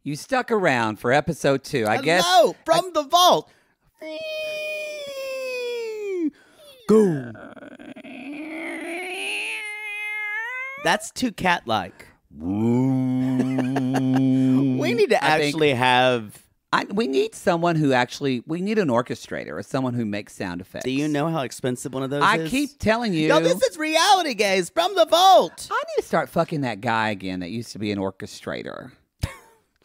you stuck around for episode 2. I guess. Hello, from the vault. Go. That's too cat-like. We need to actually have... we need someone who we need an orchestrator or someone who makes sound effects. Do you know how expensive one of those is? I keep telling you. Yo, this is reality, guys, from the vault. I need to start fucking that guy again that used to be an orchestrator.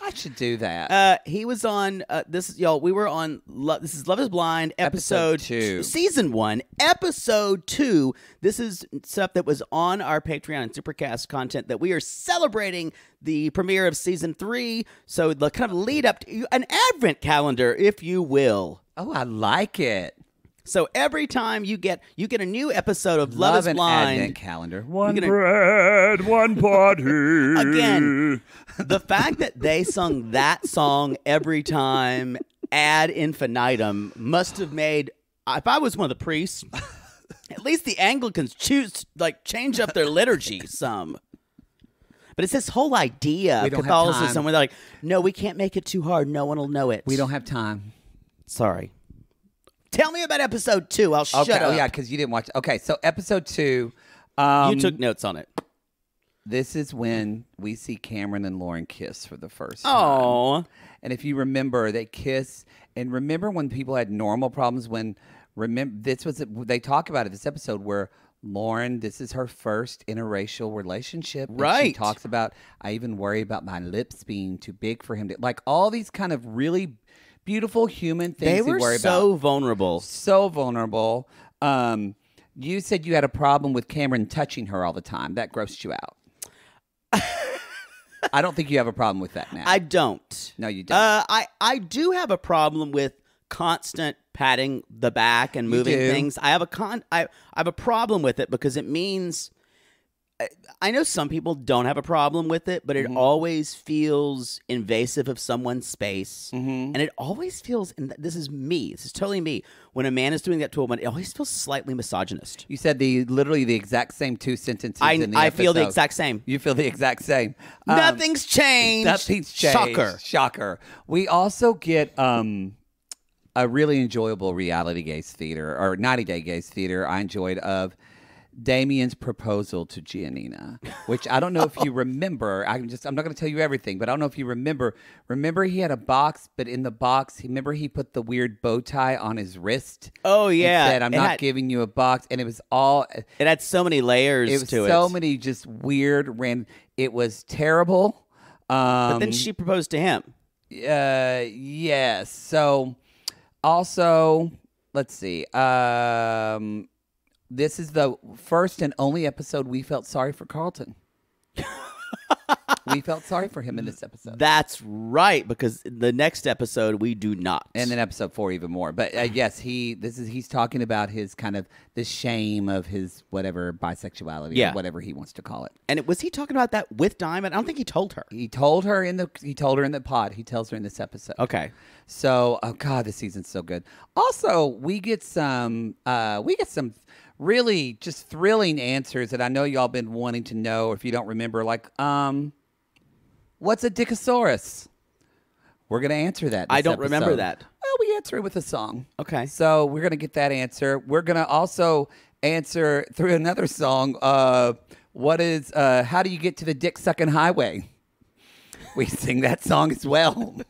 I should do that. He was on, we were on, this is Love is Blind, episode 2. Season 1, episode 2. This is stuff that was on our Patreon and Supercast content that we are celebrating the premiere of Season 3. So the kind of lead up to an advent calendar, if you will. Oh, I like it. So every time you get a new episode of Love is Blind. Advent calendar. One bread, one party. Again, the fact that they sung that song every time ad infinitum must have made, if I was one of the priests, at least the Anglicans change up their liturgy some. But it's this whole idea of Catholicism where they're like, no, we can't make it too hard. No one will know it. We don't have time. Sorry. Tell me about episode 2. I'll shut up. Oh, yeah, because you didn't watch. Okay, so episode 2. You took notes on it. This is when we see Cameron and Lauren kiss for the first time. Oh. And if you remember, they kiss. And remember when people had normal problems they talk about it, this episode where Lauren, this is her first interracial relationship. Right. She talks about, I even worry about my lips being too big for him. Like all these kind of really beautiful human things they were so vulnerable. So vulnerable. You said you had a problem with Cameron touching her all the time. That grossed you out. I don't think you have a problem with that now. I don't. No, you don't. I do have a problem with constant patting the back and moving things. I have a problem with it because it means I know some people don't have a problem with it, but it always feels invasive of someone's space. And it always feels, and this is totally me, when a man is doing that to a woman, it always feels slightly misogynist. You said literally the exact same 2 sentences in the episode. I feel the exact same. You feel the exact same. Nothing's changed. Nothing's changed. Shocker. We also get a really enjoyable reality gaze theater, or 90-day gaze theater I enjoyed of Damien's proposal to Giannina, which I don't know if you remember. I'm not going to tell you everything, but I don't know if you remember. Remember he had a box, but in the box, he put the weird bow tie on his wrist. Oh, yeah. And said, I'm not giving you a box. And it was all... It had so many layers to it. So many just weird, it was terrible. But then she proposed to him. Yes. So, also, let's see. This is the first and only episode we felt sorry for Carlton. We felt sorry for him in this episode. That's right, because the next episode we do not. And then episode 4 even more. But yes, he's talking about his kind of the shame of his whatever bisexuality or whatever he wants to call it. And was he talking about that with Diamond? I don't think he told her. He told her in the pod. He tells her in this episode. Okay. So, oh God, this season's so good. Also, we get some really just thrilling answers that I know y'all been wanting to know. If you don't remember, like, what's a dickosaurus? We're going to answer that. I don't remember that. Well, we answer it with a song. Okay. So we're going to get that answer. We're going to also answer through another song. What is, how do you get to the dick sucking highway? We sing that song as well.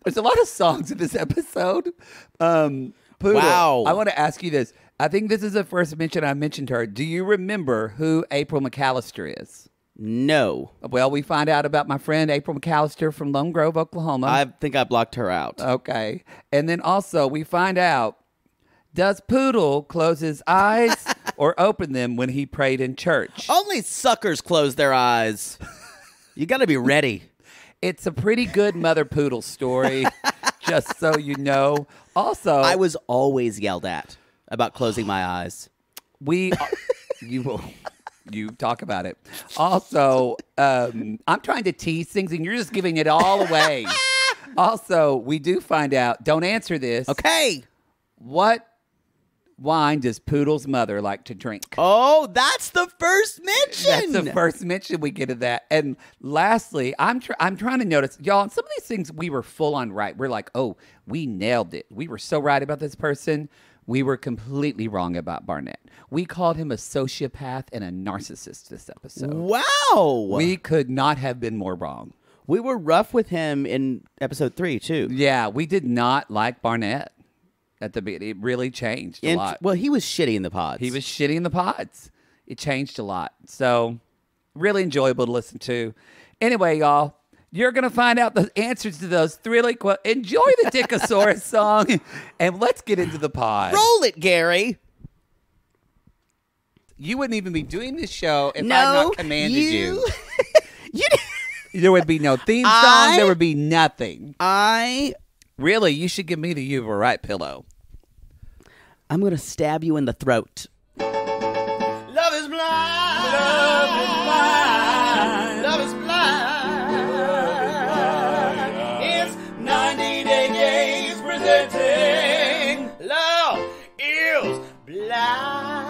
There's a lot of songs in this episode. Poodle, wow. I want to ask you this. I think this is the first mention I mentioned her. Do you remember who April McAllister is? No. Well, we find out about my friend April McAllister from Lone Grove, Oklahoma. I think I blocked her out. Okay. And then also we find out, does Poodle close his eyes or open them when he prayed in church? Only suckers close their eyes. You got to be ready. It's a pretty good Mother Poodle story, just so you know. Also, I was always yelled at about closing my eyes. You talk about it. Also, I'm trying to tease things, and you're just giving it all away. Also, we do find out. Don't answer this. Okay. What wine does Poodle's mother like to drink? Oh, that's the first mention. That's the first mention we get of that. And lastly, I'm trying to notice, y'all, on some of these things we were full on right. We're like, oh, we nailed it. We were so right about this person. We were completely wrong about Barnett. We called him a sociopath and a narcissist this episode. Wow. We could not have been more wrong. We were rough with him in episode 3, too. Yeah, we did not like Barnett at the beginning. It really changed a lot. Well, he was shitty in the pods. He was shitty in the pods. It changed a lot. So, really enjoyable to listen to. Anyway, y'all, you're going to find out the answers to those really quick. Enjoy the Dickosaurus song, and let's get into the pod. Roll it, Gary. You wouldn't even be doing this show if I had not commanded you. There would be no theme song. There would be nothing. Really, you should give me the You Were Right pillow. I'm going to stab you in the throat. Love is blind. Love is blind. Love is blind. It's 90 Day Gays presenting Love is Blind.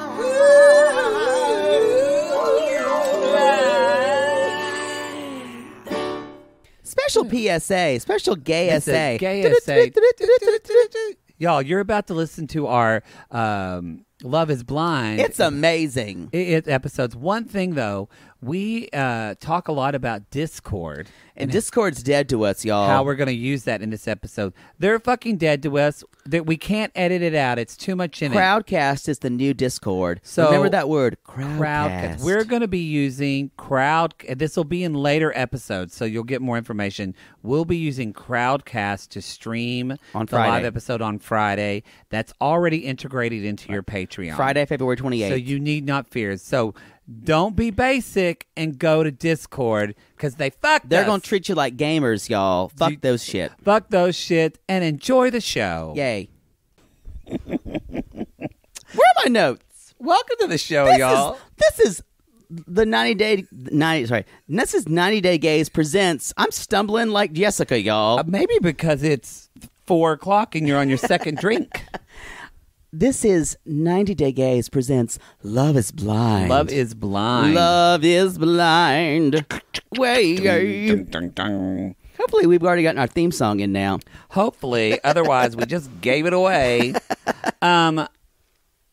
Special PSA, special gay SA. Gay SA. Y'all, you're about to listen to our Love is Blind. It's amazing. It's episodes. One thing, though, we talk a lot about Discord. And Discord's dead to us, y'all. How we're going to use that in this episode. They're fucking dead to us. We can't edit it out. It's too much in Crowdcast is the new Discord. So remember that word, Crowdcast. We're going to be using This will be in later episodes, so you'll get more information. We'll be using Crowdcast to stream on the live episode on Friday. That's already integrated into your Patreon. Friday, February 28th. So you need not fear. So don't be basic and go to Discord because they're going to treat you like gamers, y'all. Fuck those shit. Fuck those shit and enjoy the show. Yay. Where are my notes? Welcome to the show, y'all. This is the 90 Day Gays presents I'm stumbling like Jessica, y'all. Maybe because it's 4:00 and you're on your second drink. This is 90 Day Gays presents Love is Blind. Love is Blind. Love is Blind. Hopefully we've already gotten our theme song in now. Hopefully. Otherwise, we just gave it away.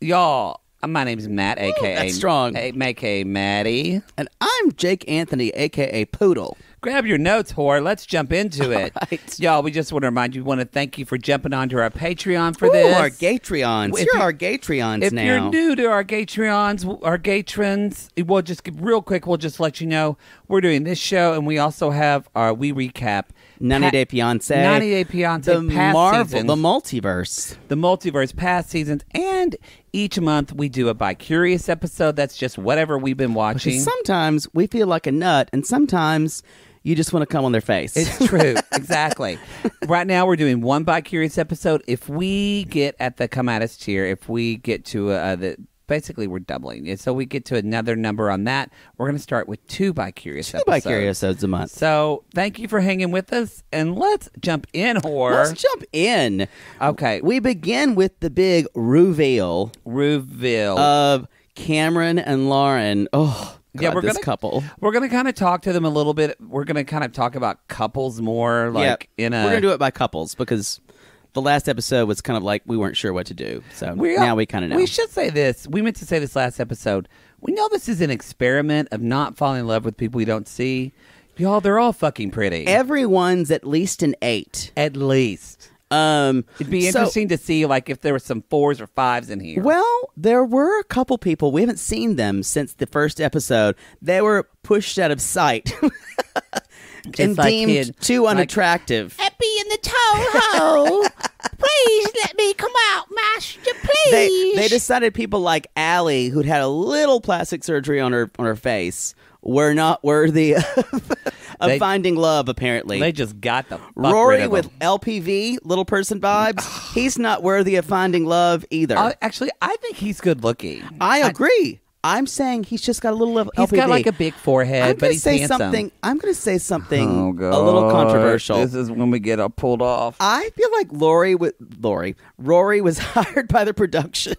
Y'all, my name's Matt, a.k.a. That's strong. A.k.a. Maddie. And I'm Jake Anthony, a.k.a. Poodle. Grab your notes, whore. Let's jump into it. Right. Y'all, we just want to remind you, we want to thank you for jumping onto our Patreon for this. Our Gatreons. You're our Gatreons now. If you're new to our Gatreons, our Gatrons, we'll just, real quick, we'll just let you know we're doing this show, and we also have we recap 90 Day Fiancé. 90 Day Fiancé, the past Marvel, seasons. the multiverse. The multiverse, past seasons, and each month we do a bi-curious episode. That's just whatever we've been watching. Because sometimes we feel like a nut, and sometimes you just want to come on their face. It's true. Exactly. Right now we're doing one bi-curious episode. If we get at the come at us tier, if we get to basically we're doubling it. So we get to another number on that. We're going to start with two bi-curious episodes. Two bi-curious episodes a month. So thank you for hanging with us, and let's jump in, whore. Let's jump in. Okay. We begin with the big reveal of Cameron and Lauren. Oh, God, yeah, this couple. We're going to kind of talk to them a little bit. We're going to kind of talk about couples more. We're going to do it by couples because the last episode was kind of like we weren't sure what to do. So now we kind of know. We should say this. We meant to say this last episode. We know this is an experiment of not falling in love with people we don't see. Y'all, they're all fucking pretty. Everyone's at least an 8. At least. It'd be interesting to see like if there were some 4s or 5s in here. Well, there were a couple people. We haven't seen them since the first episode. They were pushed out of sight. And like deemed too unattractive. Epi in the Toho. Please let me come out, master, please. They decided people like Allie, who'd had a little plastic surgery on her face, were not worthy of finding love, apparently. They just got the fuck Rory rid of with them. LPV, little person vibes, he's not worthy of finding love either. Actually, I think he's good looking. I agree. I'm saying he's just got a little LPD. He's got like a big forehead, but he's handsome. I'm going to say something a little controversial. This is when we get pulled off. I feel like Rory was hired by the production,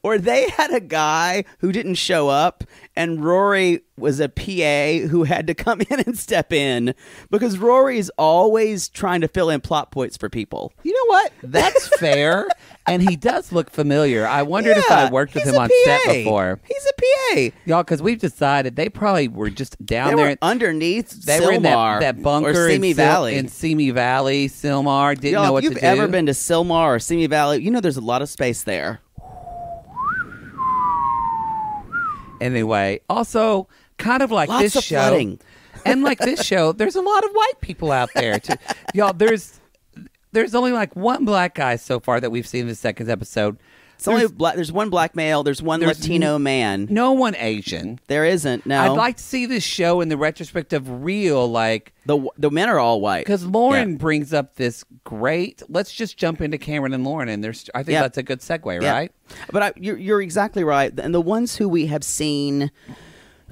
or they had a guy who didn't show up, and Rory was a PA who had to come in and step in, because Rory's always trying to fill in plot points for people. You know what? That's fair. And he does look familiar. I wondered if I worked with him on set before. He's a PA. Y'all, because we've decided they probably were just down there. Were underneath they Sylmar were in that bunker or Simi Valley. In Simi Valley, Sylmar. Didn't know what to do. If you've ever been to Sylmar or Simi Valley, you know there's a lot of space there. Anyway, also kind of like Lots this of show. flooding. And like this show, there's a lot of white people out there too. Y'all, there's only like one black guy so far that we've seen in the second episode. There's one black male. There's one Latino man. No one Asian. There isn't. No. I'd like to see this show in the retrospective real, like the men are all white. Because Lauren brings up this great. Let's just jump into Cameron and Lauren, and I think that's a good segue, right? But you're exactly right. And the ones who we have seen,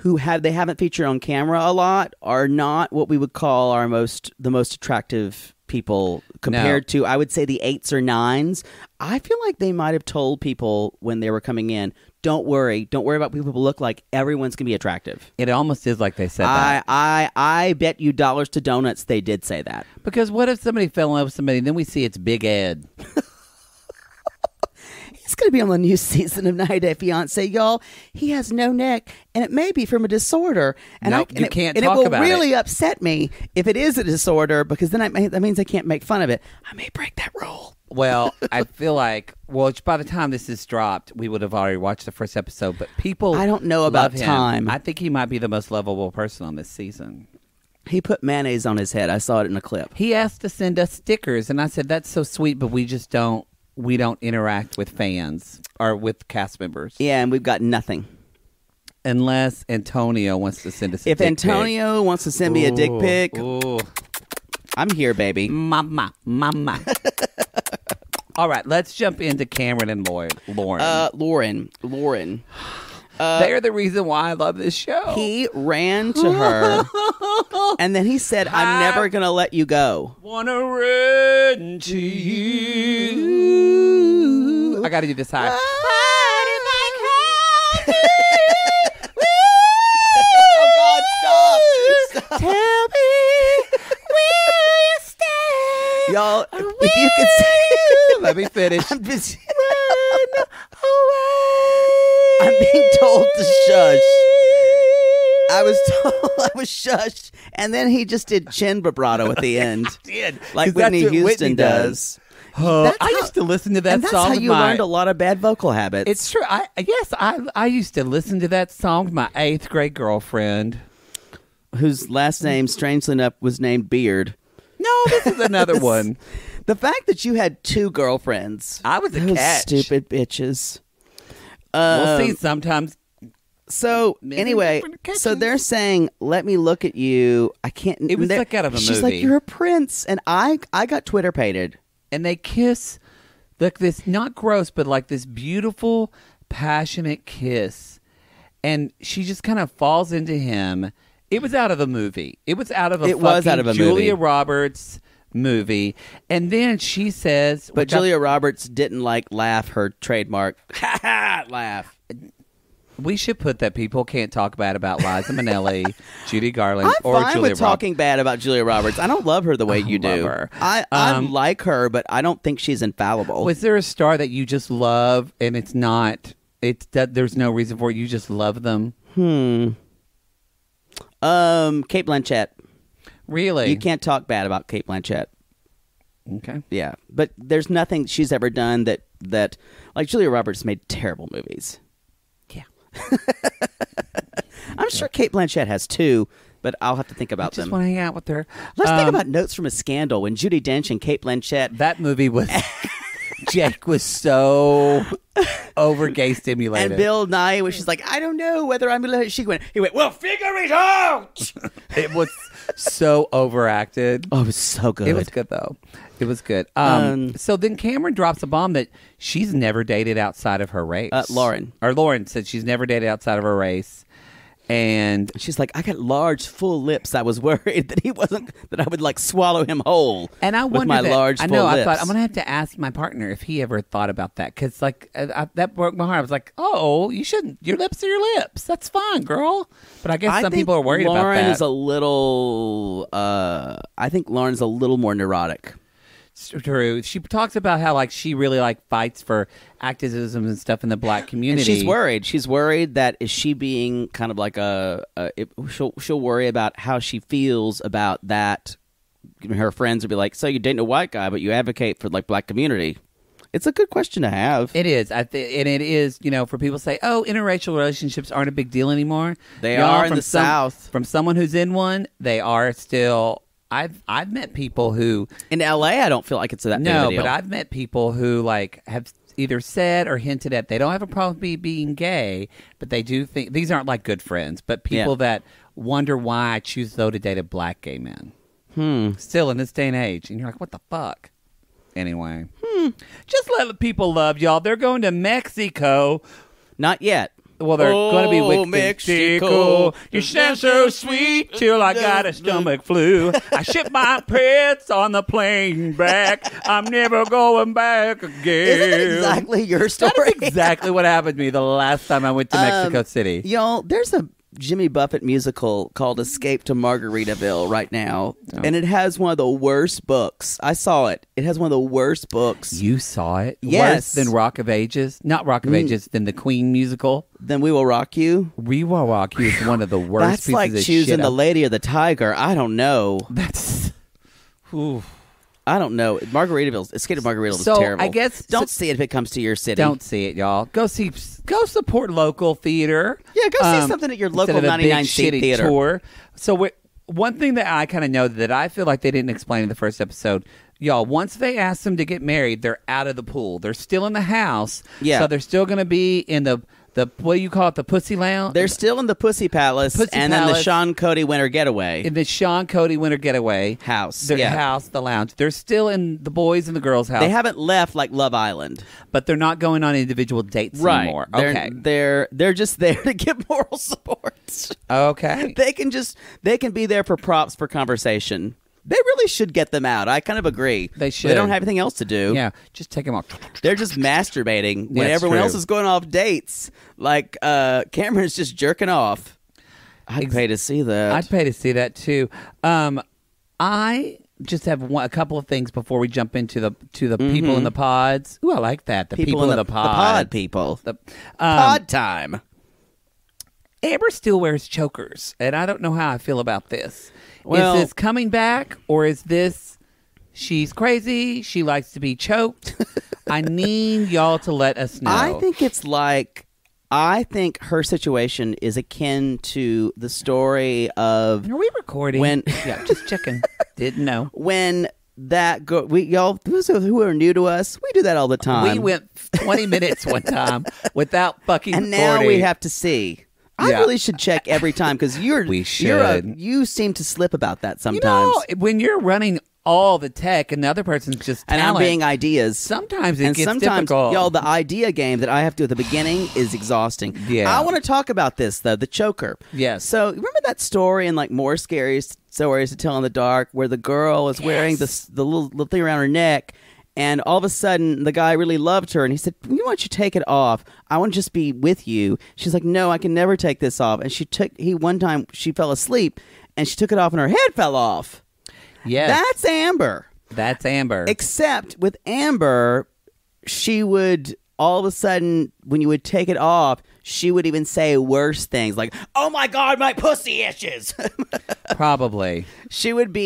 they haven't featured on camera a lot, are not what we would call the most attractive people compared to, I would say, the 8s or 9s. I feel like they might have told people when they were coming in, don't worry about what people look like. Everyone's going to be attractive. It almost is like they said that. I bet you dollars to donuts they did say that. Because what if somebody fell in love with somebody and then we see it's Big Ed? He's going to be on the new season of 90 Day Fiancé, y'all. He has no neck, and it may be from a disorder. And you can't talk about it. And it will really upset me if it is a disorder, because then that means I can't make fun of it. I may break that rule. Well, I feel like, by the time this is dropped, we would have already watched the first episode. But people, I don't know about time. I think he might be the most lovable person on this season. He put mayonnaise on his head. I saw it in a clip. He asked to send us stickers, and I said, that's so sweet, but we just don't. We don't interact with fans or with cast members. Yeah, and we've got nothing. Unless Antonio wants to send us a dick pic. If Antonio wants to send me a dick pic, I'm here, baby. Mama. All right, let's jump into Cameron and Lauren. Lauren. They're the reason why I love this show. He ran to her, and then he said, I'm never going to let you go. Wanna run to you. I got to do this high. Oh, God, stop. Tell me, will you stay? Y'all, if you could say... Let me finish. I'm being told to shush. I was shushed, and then he just did chin vibrato at the end. I did. Like Whitney Houston does. I used to listen to that and song. That's how you learned a lot of bad vocal habits. It's true. I used to listen to that song with my 8th grade girlfriend, whose last name, strangely enough, was named Beard. No, this is another one. The fact that you had 2 girlfriends. I was a catch. Stupid bitches. We'll see sometimes. So anyway, so they're saying, "Let me look at you." I can't. It was like out of a movie. She's like, "You're a prince," and I got Twitter pated. And they kiss, like this, not gross, but like this beautiful, passionate kiss, and she just kind of falls into him. It was out of a movie. It was out of a Julia Roberts movie. And then she says, but Julia Roberts didn't laugh her trademark laugh. We should put that people can't talk bad about Liza Minnelli, Judy Garland, or Julia Roberts. Talking bad about Julia Roberts. I don't love her the way you do. Her. I like her, but I don't think she's infallible. Was there a star that you just love, and it's not? It's that there's no reason for it. You just love them. Kate Blanchett. Really? You can't talk bad about Kate Blanchett. Okay. Yeah, but there's nothing she's ever done that like Julia Roberts made terrible movies. Yeah. I'm sure Kate Blanchett has too, but I'll have to think about them. I just want to hang out with her. Let's think about Notes from a Scandal when Judi Dench and Kate Blanchett. That movie was... Jake was so over gay stimulated. And Bill Nye, which is like, I don't know whether I'm going to let she went. He went, well, figure it out. It was so overacted. Oh, it was so good. It was good though. It was good. So then Cameron drops a bomb that she's never dated outside of her race. Lauren said she's never dated outside of her race. And she's like, I got large, full lips. I was worried that I would like swallow him whole. And I with my large, full lips. I thought I'm gonna have to ask my partner if he ever thought about that, because like that broke my heart. I was like, oh, you shouldn't. Your lips are your lips. That's fine, girl. But I guess some people are worried about that. Lauren is a little. I think Lauren's a little more neurotic. True. She talks about how like she really like fights for activism and stuff in the black community. And she's worried. She's worried that is she being kind of like she'll worry about how she feels about that. Her friends will be like, "So you're dating a white guy, but you advocate for like black community." It's a good question to have. It is, and it is. For people say, "Oh, interracial relationships aren't a big deal anymore." They are in the South. From someone who's in one, they are still. I've met people who in LA, I don't feel like it's that big of a deal. But I've met people who like have either said or hinted at they don't have a problem being gay, but they do think these aren't like good friends, but people that wonder why I choose though to date a black gay man. Still in this day and age, and you're like, what the fuck? Anyway, just let the people love y'all. They're going to Mexico. Not yet. Well, they're going to be with Mexico. You sound so sweet till I got a stomach flu. I shipped my pets on the plane back. I'm never going back again. Isn't that exactly your story? That is exactly what happened to me the last time I went to Mexico City. Y'all, there's a Jimmy Buffett musical called Escape to Margaritaville right now, and it has one of the worst books. I saw it. It has one of the worst books. You saw it? Yes. Worse than Rock of Ages? Not Rock of Ages, than the Queen musical? Then We Will Rock You? We Will Rock You is one of the worst That's pieces like of shit. choosing the Lady or the Tiger. I don't know. That's... Ooh. I don't know. Escape to Margaritaville is so, terrible. I guess don't see it if it comes to your city. Don't see it, y'all. Go support local theater. Yeah, go see something at your local 99-seat theater. Tour. So one thing that I kind of know that I feel like they didn't explain in the first episode, y'all, once they ask them to get married, they're out of the pool. They're still in the house. Yeah. So they're still going to be in the what do you call it, the Pussy Lounge? They're still in the Pussy Palace, then the Sean Cody Winter Getaway. In the Sean Cody Winter Getaway. House. The lounge. They're still in the boys and the girls' house. They haven't left like Love Island. But they're not going on individual dates anymore. Okay. They're just there to get moral support. Okay. They can be there for props for conversation. They really should get them out. I kind of agree. They should. They don't have anything else to do. Yeah, just take them off. They're just masturbating when everyone else is going off dates. Like Cameron's just jerking off. I'd pay to see that. I'd pay to see that too. I just have a couple of things before we jump into the people in the pods. Ooh, I like that. The people in the pods. The pod people. Pod time. Amber still wears chokers, and I don't know how I feel about this. Well, is this coming back, or is this she's crazy, she likes to be choked? I need y'all to let us know. I think her situation is akin to the story of... Are we recording? Yeah, just checking. Didn't know. When that y'all, those who are new to us, we do that all the time. We went 20 minutes one time without fucking and recording. now we have to see. I really should check every time because you seem to slip about that sometimes. When you're running all the tech and the other person's just talent, and I'm being ideas. Sometimes it gets difficult. Y'all, the idea game that I have to do at the beginning is exhausting. Yeah. I want to talk about this though, the choker. Yes. So remember that story in like More Scary Stories to Tell in the Dark where the girl was wearing the little thing around her neck. And all of a sudden, the guy really loved her, and he said, "Why don't you take it off? I want to just be with you." She's like, "No, I can never take this off." And one time she fell asleep, and she took it off, and her head fell off. Yes, that's Amber. That's Amber. Except with Amber, she would all of a sudden, when you would take it off, she would even say worse things like, "Oh my God, my pussy itches." Probably. She would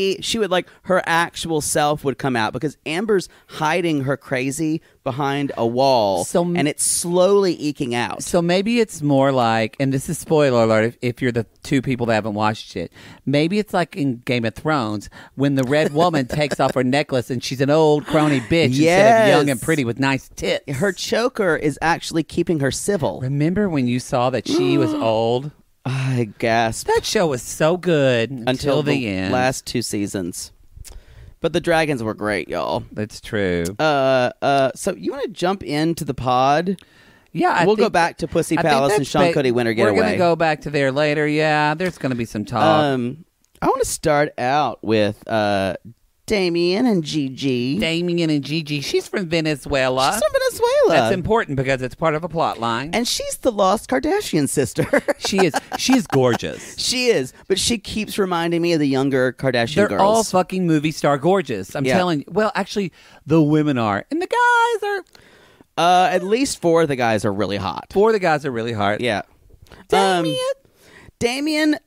like, her actual self would come out because Amber's hiding her crazy behind a wall and it's slowly eking out. So maybe it's more like, and this is spoiler alert if you're the two people that haven't watched it, maybe it's like in Game of Thrones when the red woman takes off her necklace and she's an old crony bitch instead of young and pretty with nice tits. Her choker is actually keeping her civil. Remember when you saw that she was old? I gasped That show was so good until the end. last 2 seasons. But the dragons were great, y'all. That's true. So you want to jump into the pod? Yeah, we'll go back to Pussy Palace and Sean Cody Winter Getaway. We're going to go back to there later. Yeah, there's going to be some talk. I want to start out with Damien and Gigi. Damien and Gigi. She's from Venezuela. She's from Venezuela. That's important because it's part of a plot line. And she's the lost Kardashian sister. She is. She's gorgeous. She is. But she keeps reminding me of the younger Kardashian girls. They're all fucking movie star gorgeous. I'm telling you. Well, actually, the women are. And the guys are. At least 4 of the guys are really hot. 4 of the guys are really hot. Yeah. Damien. Damien's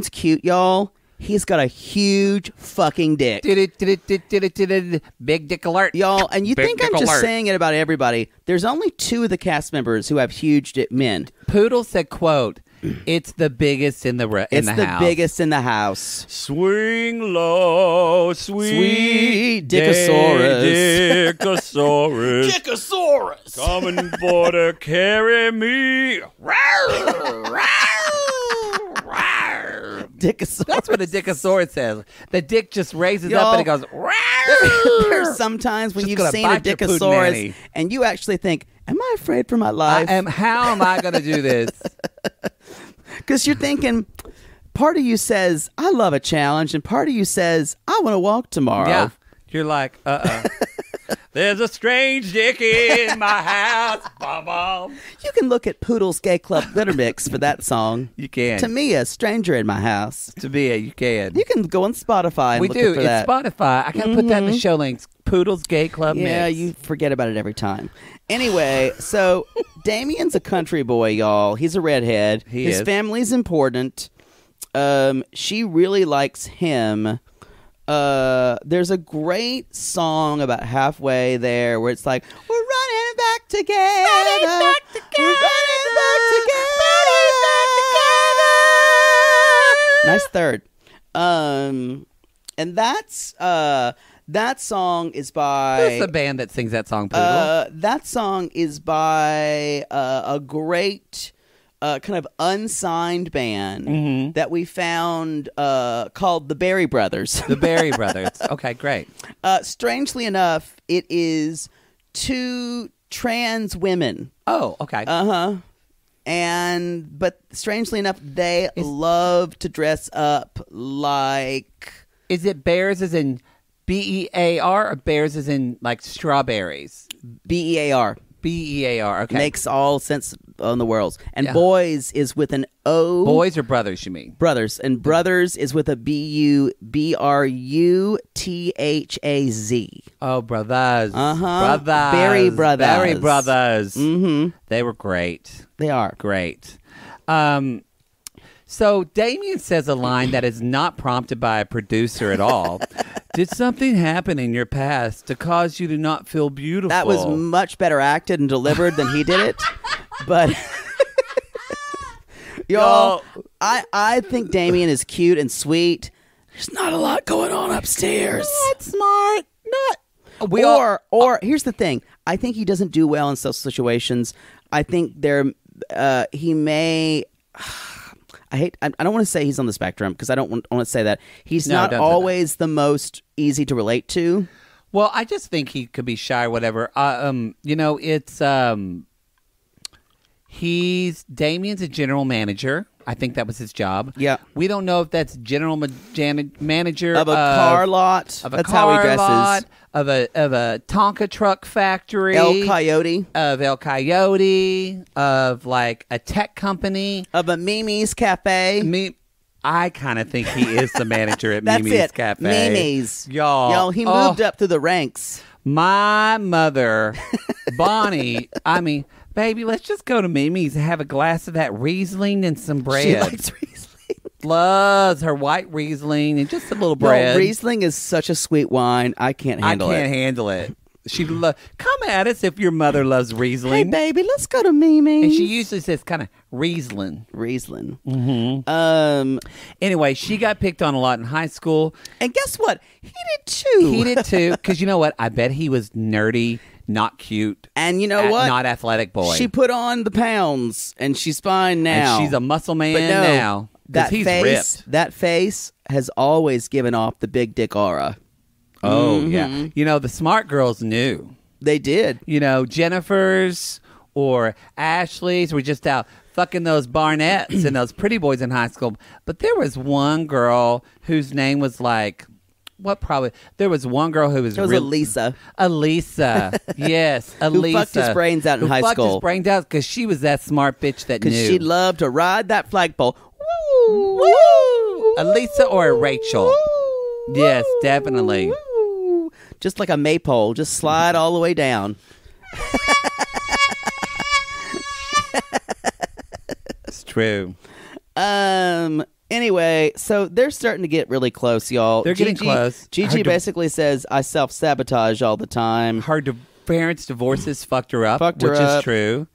cute, y'all. He's got a huge fucking dick. Big dick alert. Y'all, and you Big think I'm dick just alert. saying it about everybody. There's only 2 of the cast members who have huge men. Poodle said, quote, it's the biggest in the house. It's the biggest in the house. Swing low, sweet Dickosaurus. Dickosaurus. Dickosaurus. Coming for to carry me. Dickosaurus. That's what a Dickosaurus says. The dick just raises up and it goes, There's sometimes when Just you've gonna seen a bite your Dickosaurus poodanny. and you actually think, am I afraid for my life? How am I going to do this? Because you're thinking, part of you says, I love a challenge, and part of you says, I want to walk tomorrow. Yeah. You're like, There's a strange dick in my house. Bum, bum. You can look at Poodle's Gay Club Glitter Mix for that song. You can. To me, a stranger in my house. To be you can. You can go on Spotify and We look do. for It's that. Spotify. I gotta put that in the show links. Poodle's Gay Club Yeah, Mix. you forget about it every time. Anyway, so Damien's a country boy, y'all. He's a redhead. His is. family's important. She really likes him. There's a great song about halfway there where it's like, we're running back together. We're running back together. Nice third. And that song is by... Who's the band that sings that song, Poodle? That song is by a great kind of unsigned band that we found called the Berry Brothers. The Berry Brothers. Okay, great. Strangely enough, it is 2 trans women. Oh, okay. But strangely enough, they love to dress up like... Is it bears as in B-E-A-R or bears as in like strawberries? B-E-A-R. B-E-A-R, okay. Makes all sense in the world. And boys is with an O. Boys or brothers, you mean? Brothers. And brothers is with a B-U-B-R-U-T-H-A-Z. Oh, brothers. Uh-huh. Brothers. Berry Brothers. Berry Brothers. Mm-hmm. They were great. They are. Great. So Damien says a line that is not prompted by a producer at all. Did something happen in your past to cause you to not feel beautiful? That was much better acted and delivered than he did it. But y'all, I think Damien is cute and sweet. There's not a lot going on upstairs. Not smart. Not. Or here's the thing. I think he doesn't do well in social situations. I think he may... I don't want to say he's on the spectrum because I don't want to say that. He's not always the most easy to relate to. Well, I just think he could be shy or whatever. Damien's a general manager. I think that was his job. Yeah. We don't know if that's general manager Of a car lot. Of a That's car how he dresses. lot. Of a Tonka truck factory. El Coyote. Of El Coyote. Of like a tech company. Of a Mimi's Cafe. I kind of think he is the manager at That's Mimi's it. Cafe. Mimi's. Y'all. He moved up through the ranks. My mother, Bonnie, baby, let's just go to Mimi's and have a glass of that Riesling and some bread. She likes Riesling. Loves her white Riesling and just a little bread. No, Riesling is such a sweet wine. I can't handle it. I can't handle it. Come at us if your mother loves Riesling. Hey, baby, let's go to Mimi's. And she usually says kind of Riesling. Riesling. Mm-hmm. Anyway, she got picked on a lot in high school. And guess what? He did too. He did too. Because you know what? I bet he was nerdy not cute. And you know what? Not athletic boy. She put on the pounds, and she's fine now. And she's a muscle man now. That he's face, ripped. that face has always given off the big dick aura. Oh, yeah. You know, the smart girls knew. They did. You know, Jennifer's or Ashley's were just out fucking those Barnetts and those pretty boys in high school. But there was one girl whose name was like, there was one girl who was... It was Elisa. Elisa. Yes, Elisa. Who fucked his brains out in high school. Who fucked his brains out because she was that smart bitch that knew. Because she loved to ride that flagpole. Woo! Woo! Elisa or Rachel. Woo! Yes, definitely. Woo! Just like a maypole. Just slide all the way down. It's true. Anyway, so they're starting to get really close, y'all. They're getting close. Gigi basically says, I self-sabotage all the time. Her parents' divorces fucked her up, which up. is true.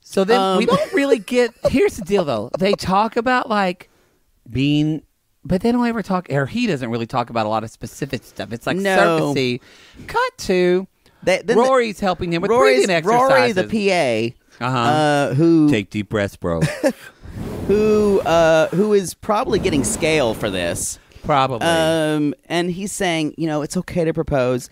So then we don't really get... Here's the deal, though. They talk about, like, being... But they don't ever talk... Or he doesn't really talk about a lot of specific stuff. It's like circusy. Cut to... Rory's helping him with breathing exercises. Rory, the PA, who... Take deep breaths, bro. who is probably getting scale for this. Probably. And he's saying, you know, it's okay to propose.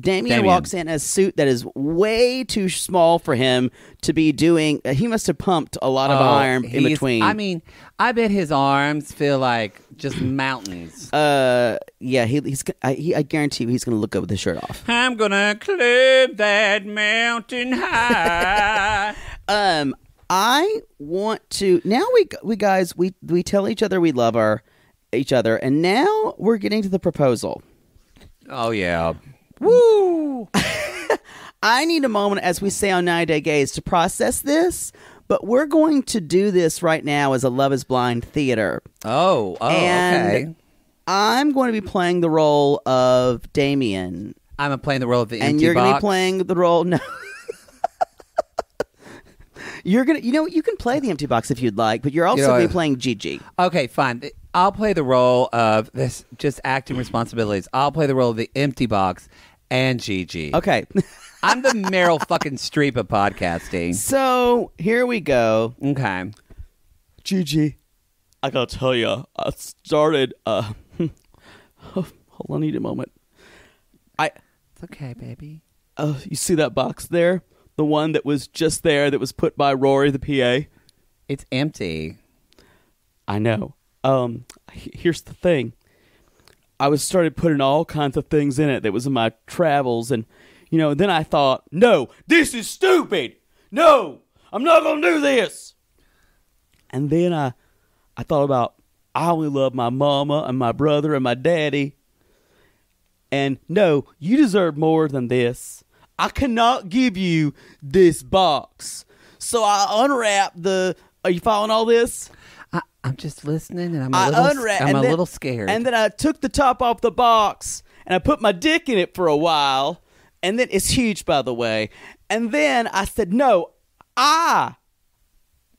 Damien walks in a suit that is way too small for him to be doing. He must have pumped a lot of iron in between. I mean, I bet his arms feel like just mountains. Yeah, I guarantee you he's going to look up with his shirt off. I'm going to climb that mountain high. I want to now. We guys we tell each other we love each other, and now we're getting to the proposal. Oh yeah, woo! I need a moment, as we say on 90 Day Gaze, to process this. But we're going to do this right now as a Love Is Blind theater. Oh, and okay. I'm going to be playing the role of Damien. I'm playing the role of the empty box. And you're going to be playing the role. No. You're gonna, you can play the empty box if you'd like, but you're also going to be playing Gigi. Okay, fine. I'll play the role of this, just acting responsibilities. I'll play the role of the empty box and Gigi. Okay. I'm the Meryl fucking Streep of podcasting. So here we go. Okay, Gigi, I gotta tell you, I started. Hold on, I need a moment. It's okay, baby. You see that box there? The one that was just there that was put by Rory, the PA? It's empty. I know. Here's the thing. I started putting all kinds of things in it that was in my travels, and, then I thought, no, this is stupid. No, I'm not going to do this. And then I thought about, I only love my mama and my brother and my daddy. And no, you deserve more than this. I cannot give you this box. So I unwrap are you following all this? I'm just listening, and I'm a little scared. And then I took the top off the box, and I put my dick in it for a while. And then it's huge, by the way. And then I said, no, I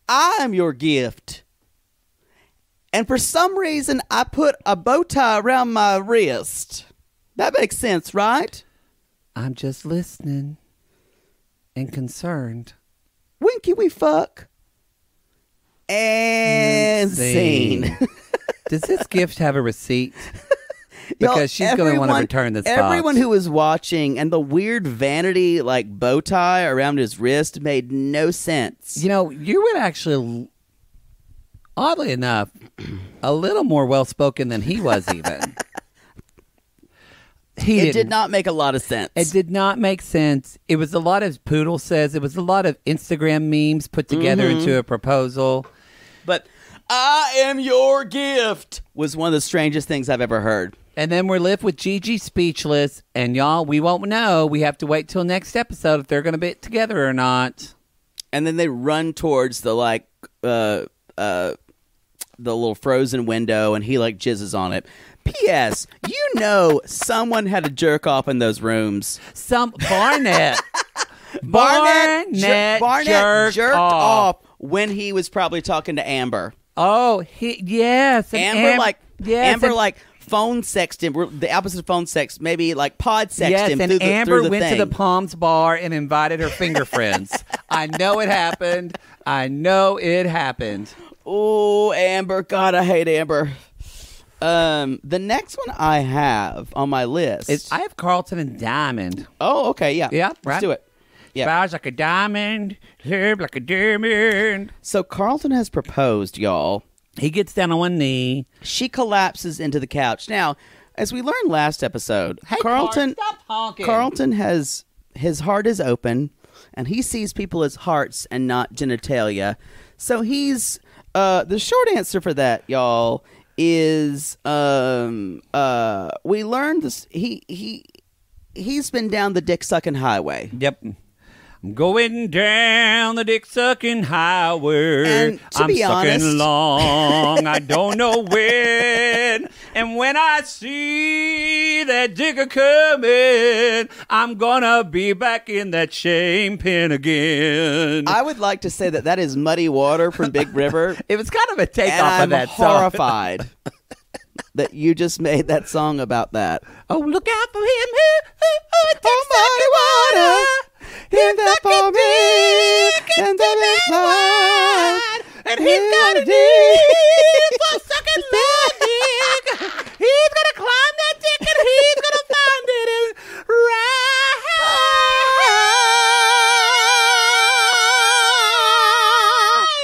am your gift. And for some reason, I put a bow tie around my wrist. That makes sense, right? I'm just listening and concerned. When can we fuck? And scene. Does this gift have a receipt? Because she's going to want to return this box. Everyone who was watching, and the weird vanity like bow tie around his wrist made no sense. You would actually, oddly enough, a little more well-spoken than he was even. It did not make a lot of sense. It did not make sense. It was a lot of Poodle says. It was a lot of Instagram memes put together into a proposal. But I am your gift was one of the strangest things I've ever heard. And then we're left with Gigi speechless. And y'all, we won't know. We have to wait till next episode if they're going to be together or not. And then they run towards the little frozen window, and he jizzes on it. P.S. Someone had to jerk off in those rooms. Barnett. Barnett jerked off when he was probably talking to Amber. Oh, yes. Amber phone sexted him. The opposite of phone sex, maybe like pod sexted Yes, him. and through Amber the went thing. to the Palms bar and invited her finger friends. I know it happened. I know it happened. Oh, Amber. God, I hate Amber. The next one I have on my list. I have Carlton and Diamond. Oh, okay, yeah. Yeah, right. Let's do it. Yeah. Smiles like a diamond, hair like a diamond. So Carlton has proposed, y'all. He gets down on one knee. She collapses into the couch. Now, as we learned last episode, Carlton stop honking. Carlton has his heart is open, and he sees people as hearts and not genitalia. So he's the short answer for that, y'all, is we learned this. He's been down the dick sucking highway. Yep. I'm going down the dick-sucking highway. And to I'm be sucking honest- long. I don't know when. And when I see that dick coming, I'm gonna be back in that shame pen again. I would like to say that is Muddy Water from Big River. It was kind of a takeoff And I'm of that song. horrified that you just made that song about that. Oh, look out for him who Muddy water, He's that for me, and that is mine. and he's got a dick for sucking that dick. He's gonna climb that dick and he's gonna find it and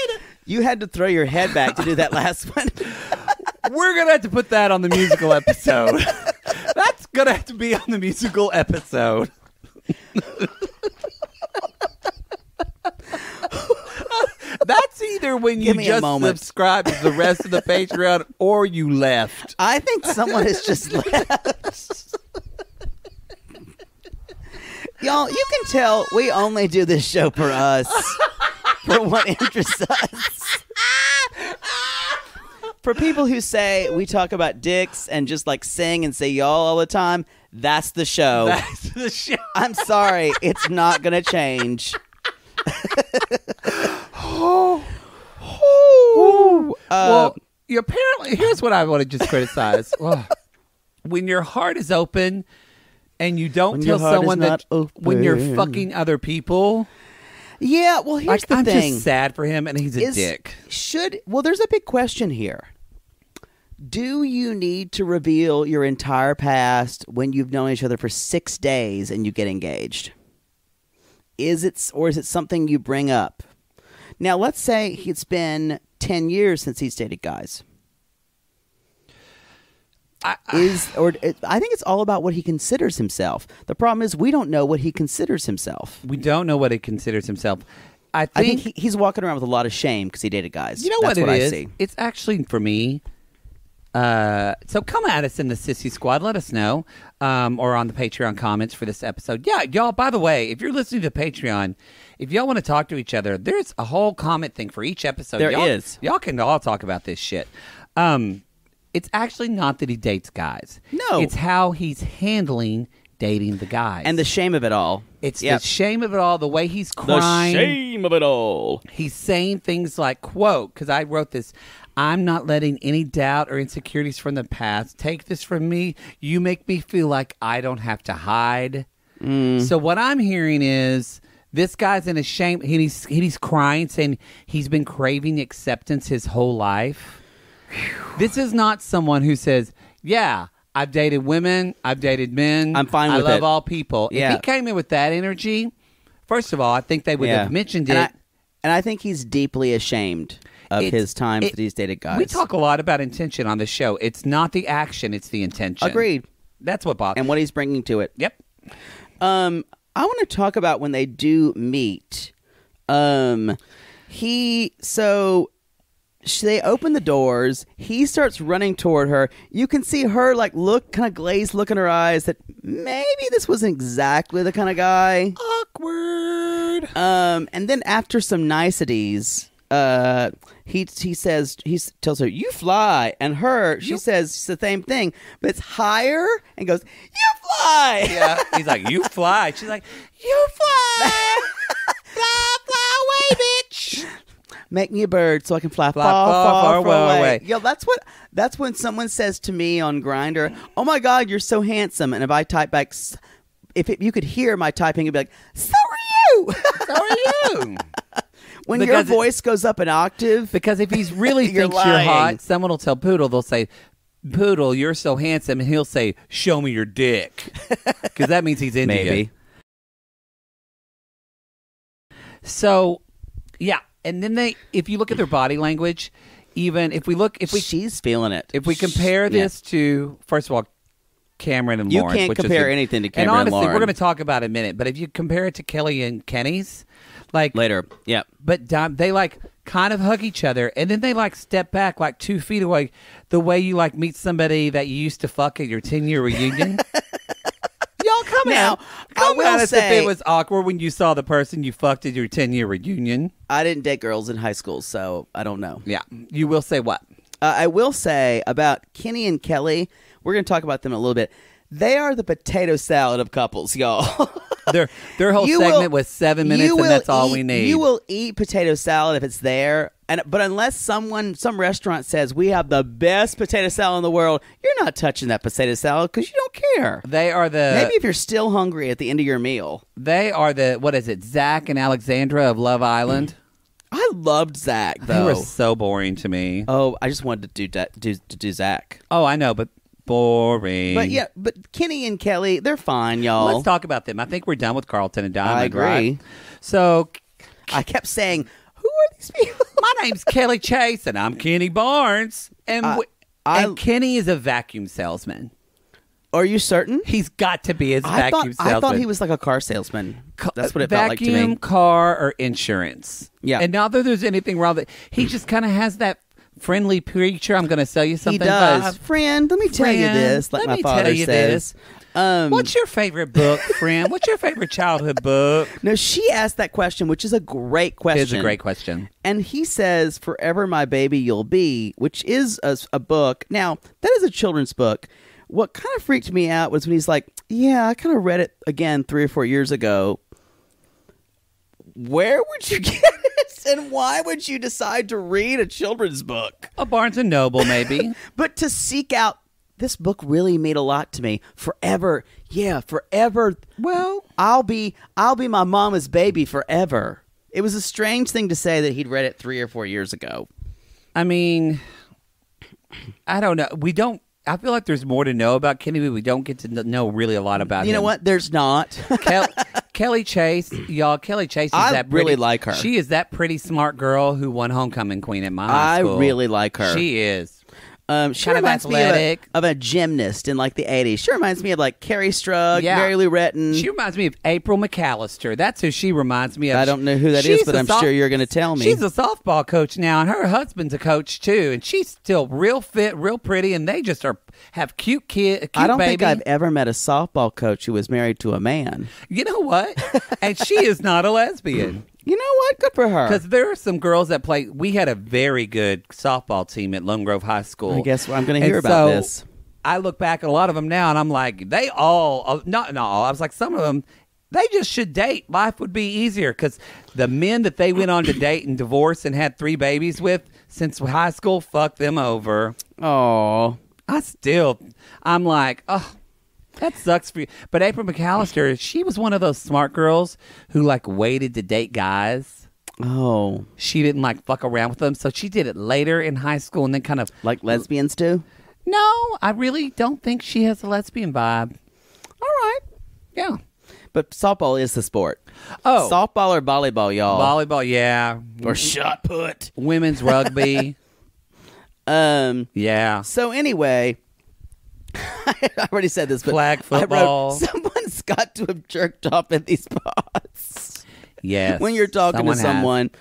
ride. You had to throw your head back to do that last one. We're gonna have to put that on the musical episode. That's gonna have to be on the musical episode. That's either when you Give me a just moment. subscribe to the rest of the Patreon or you left. I think someone has just left. Y'all, you can tell we only do this show for us, for what interests us. For people who say we talk about dicks and just like sing and say y'all all the time, that's the show. That's the show. I'm sorry, it's not going to change. Well, you apparently, here's what I want to just criticize. When your heart is open and you don't When tell your heart is someone that not when you're open. fucking other people, Yeah, well, here's like, the I'm thing. just sad for him and he's a Is- dick. Well, there's a big question here. Do you need to reveal your entire past when you've known each other for 6 days and you get engaged? Is it something you bring up? Now, let's say it's been 10 years since he's dated guys. I think it's all about what he considers himself. The problem is we don't know what he considers himself. We don't know what he considers himself. I I think, think he's walking around with a lot of shame because he dated guys. you know That's what I it is? see. It's actually, for me, so come at us in the Sissy Squad. Let us know, or on the Patreon comments for this episode. Yeah, y'all, by the way, if you're listening to Patreon, if y'all want to talk to each other, there's a whole comment thing for each episode. There Y'all- is. Y'all can all talk about this shit. It's actually not that he dates guys. No. It's how he's handling dating the guys. And the shame of it all. it's Yep. the shame of it all, the way he's The crying. shame of it all. He's saying things like, quote, because I wrote this, I'm not letting any doubt or insecurities from the past take this from me. You make me feel like I don't have to hide. So what I'm hearing is this guy's in a shame. He's crying, saying he's been craving acceptance his whole life. This is not someone who says, yeah, I've dated women, I've dated men. I'm fine with I love it. all people. Yeah. If he came in with that energy, first of all, I think they would have mentioned and it. And I think he's deeply ashamed of his times that he's dated guys. We talk a lot about intention on the show. It's not the action, it's the intention. Agreed. That's what Bob. And what he's bringing to it. Yep. I want to talk about when they do meet. They open the doors. He starts running toward her. You can see her like kind of glazed look in her eyes that maybe this wasn't exactly the kind of guy. Awkward. And then after some niceties, he tells her, "You fly," and she says the same thing, but it's higher and goes, "You fly." Yeah. He's like, you fly. She's like, you fly. Fly, fly away, bitch. make me a bird so I can fly, Fly far away. away. Yo, that's when someone says to me on Grindr, "Oh my God, you're so handsome," and if I type back, you could hear my typing, it'd be like, "So are you." So are you. When your voice goes up an octave, Because if he's really You're thinks you're lying. hot, someone will tell Poodle, they'll say, Poodle, you're so handsome, and he'll say, show me your dick. Because that means he's into maybe. you. So, yeah. And then if you look at their body language, even if we She's feeling it. If we compare this to, first of all, Cameron and You Lawrence. can't which compare is anything to And Cameron and honestly, Lauren. we're going to talk about it in a minute. But if you compare it to Kelly and Kenny's, like later, yeah. But they like kind of hug each other, and then they like step back like 2 feet away, the way you like meet somebody that you used to fuck at your 10-year reunion. Y'all come Now, come I at will us say- if it was awkward when you saw the person you fucked at your 10-year reunion. I didn't date girls in high school, so I don't know. Yeah, you will say what? I will say about Kenny and Kelly, we're going to talk about them in a little bit. They are the potato salad of couples, y'all. Their whole You segment will- was 7 minutes, you and will that's all eat- we need. You will eat potato salad if it's there, but unless some restaurant says we have the best potato salad in the world, you're not touching that potato salad because you don't care. They are the Maybe if you're still hungry at the end of your meal. They are the what is it? Zach and Alexandra of Love Island. I loved Zach They though. were so boring to me. Oh, I just wanted to do Zach. Oh, I know, but boring. But yeah, but Kenny and Kelly, they're fine, y'all. Let's talk about them. I think we're done with Carlton and Diamond. I agree. Right? So, I kept saying, "Who are these people?" my name's Kelly Chase, and I'm Kenny Barnes, and and Kenny is a vacuum salesman. Are you certain? He's got to be his vacuum salesman. I thought he was like a car salesman. That's what it felt like to Vacuum, me. car, or insurance. Yeah. And not that there's anything wrong with it. He just kind of has that friendly preacher. I'm going to sell you something. He does. vibe. Friend, let me tell you Friend, this. Like let my me father tell you says. What's your favorite book, friend? What's your favorite childhood book? No, she asked that question, which is a great question. It's a great question. And he says, "Forever My Baby You'll Be," which is a book. Now, that is a children's book. What kind of freaked me out was when he's like, "Yeah, I kind of read it again 3 or 4 years ago." Where would you get it? And why would you decide to read a children's book? A Barnes and Noble, maybe. But to seek out, this book really meant a lot to me. Forever. Yeah, forever. Well, I'll be my mama's baby forever. It was a strange thing to say that he'd read it 3 or 4 years ago. I mean, I don't know. I feel like there's more to know about Kenny, but we don't get to know really a lot about him. You know what? There's not. Kelly Chase, y'all. Kelly Chase is I that pretty, really like her. She is that pretty smart girl who won homecoming queen at my high school. I really like her. She is. She Kind of reminds me athletic. of a gymnast in like the 80s. She reminds me of like Carrie Strug, Yeah. Mary Lou Retton. She reminds me of April McAllister. That's who she reminds me of. I don't know who that is, but I'm sure you're going to tell me. She's a softball coach now, and her husband's a coach too. And she's still real fit, real pretty, and they just have cute kid. I don't think baby. I've ever met a softball coach who was married to a man. You know what? And she is not a lesbian. You know what? Good for her. Because there are some girls that play. We had a very good softball team at Lone Grove High School. I guess I'm going to hear And about so this. I look back at a lot of them now, and I'm like, they all, not all. I was like, some of them, they just should date. Life would be easier because the men that they went on to date and divorce and had 3 babies with since high school fucked them over. Oh, I'm like, oh. That sucks for you. But April McAllister, she was one of those smart girls who like waited to date guys. oh, She didn't like fuck around with them. So she did it later in high school and then kind of like lesbians do. No, I really don't think she has a lesbian vibe. All right, Yeah. but softball is the sport. Oh. Softball or volleyball, y'all, Volleyball, yeah. or shot put. Women's rugby. Yeah. So anyway, I already said this, but Flag I wrote, football. someone's got to have jerked off at these pods. Yes. When you're talking to has. someone.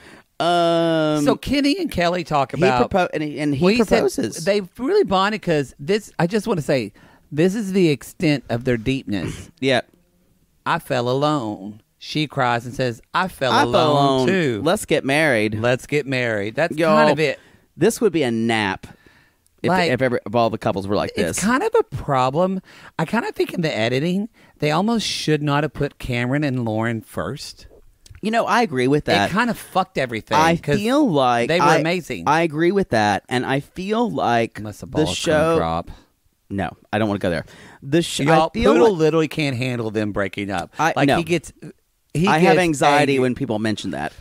So Kenny and Kelly talk he about he proposes. They've really bonded because this. I just want to say, this is the extent of their deepness. yeah. I fell alone. She cries and says, "I fell I alone fell alone too. Let's get married. Let's get married." That's Y'all, kind of it. This would be a nap if all the couples were like this. It's kind of a problem. I kind of think in the editing, they almost should not have put Cameron and Lauren first. I agree with that. It kind of fucked everything. I feel like they were amazing. I agree with that, and I feel like the show. Drop. No, I don't want to go there. The show. Y'all, Poodle literally can't handle them breaking up. No. He gets. I have anxiety when people mention that.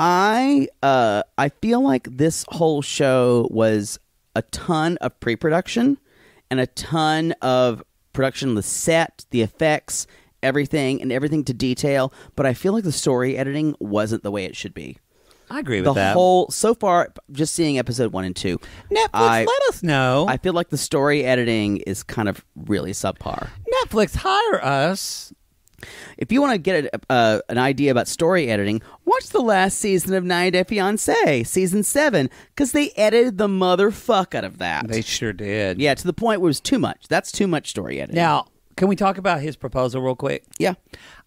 I feel like this whole show was a ton of pre-production and a ton of production, the set, the effects, everything to detail. But I feel like the story editing wasn't the way it should be. I agree with that. So far, just seeing episode 1 and 2. Netflix, let us know. I feel like the story editing is kind of really subpar. Netflix, hire us. If you want to get an idea about story editing, watch the last season of 90 Day Fiancé, season 7, because they edited the motherfuck out of that. They sure did. Yeah, to the point where it was too much. That's too much story editing. Now, can we talk about his proposal real quick? Yeah.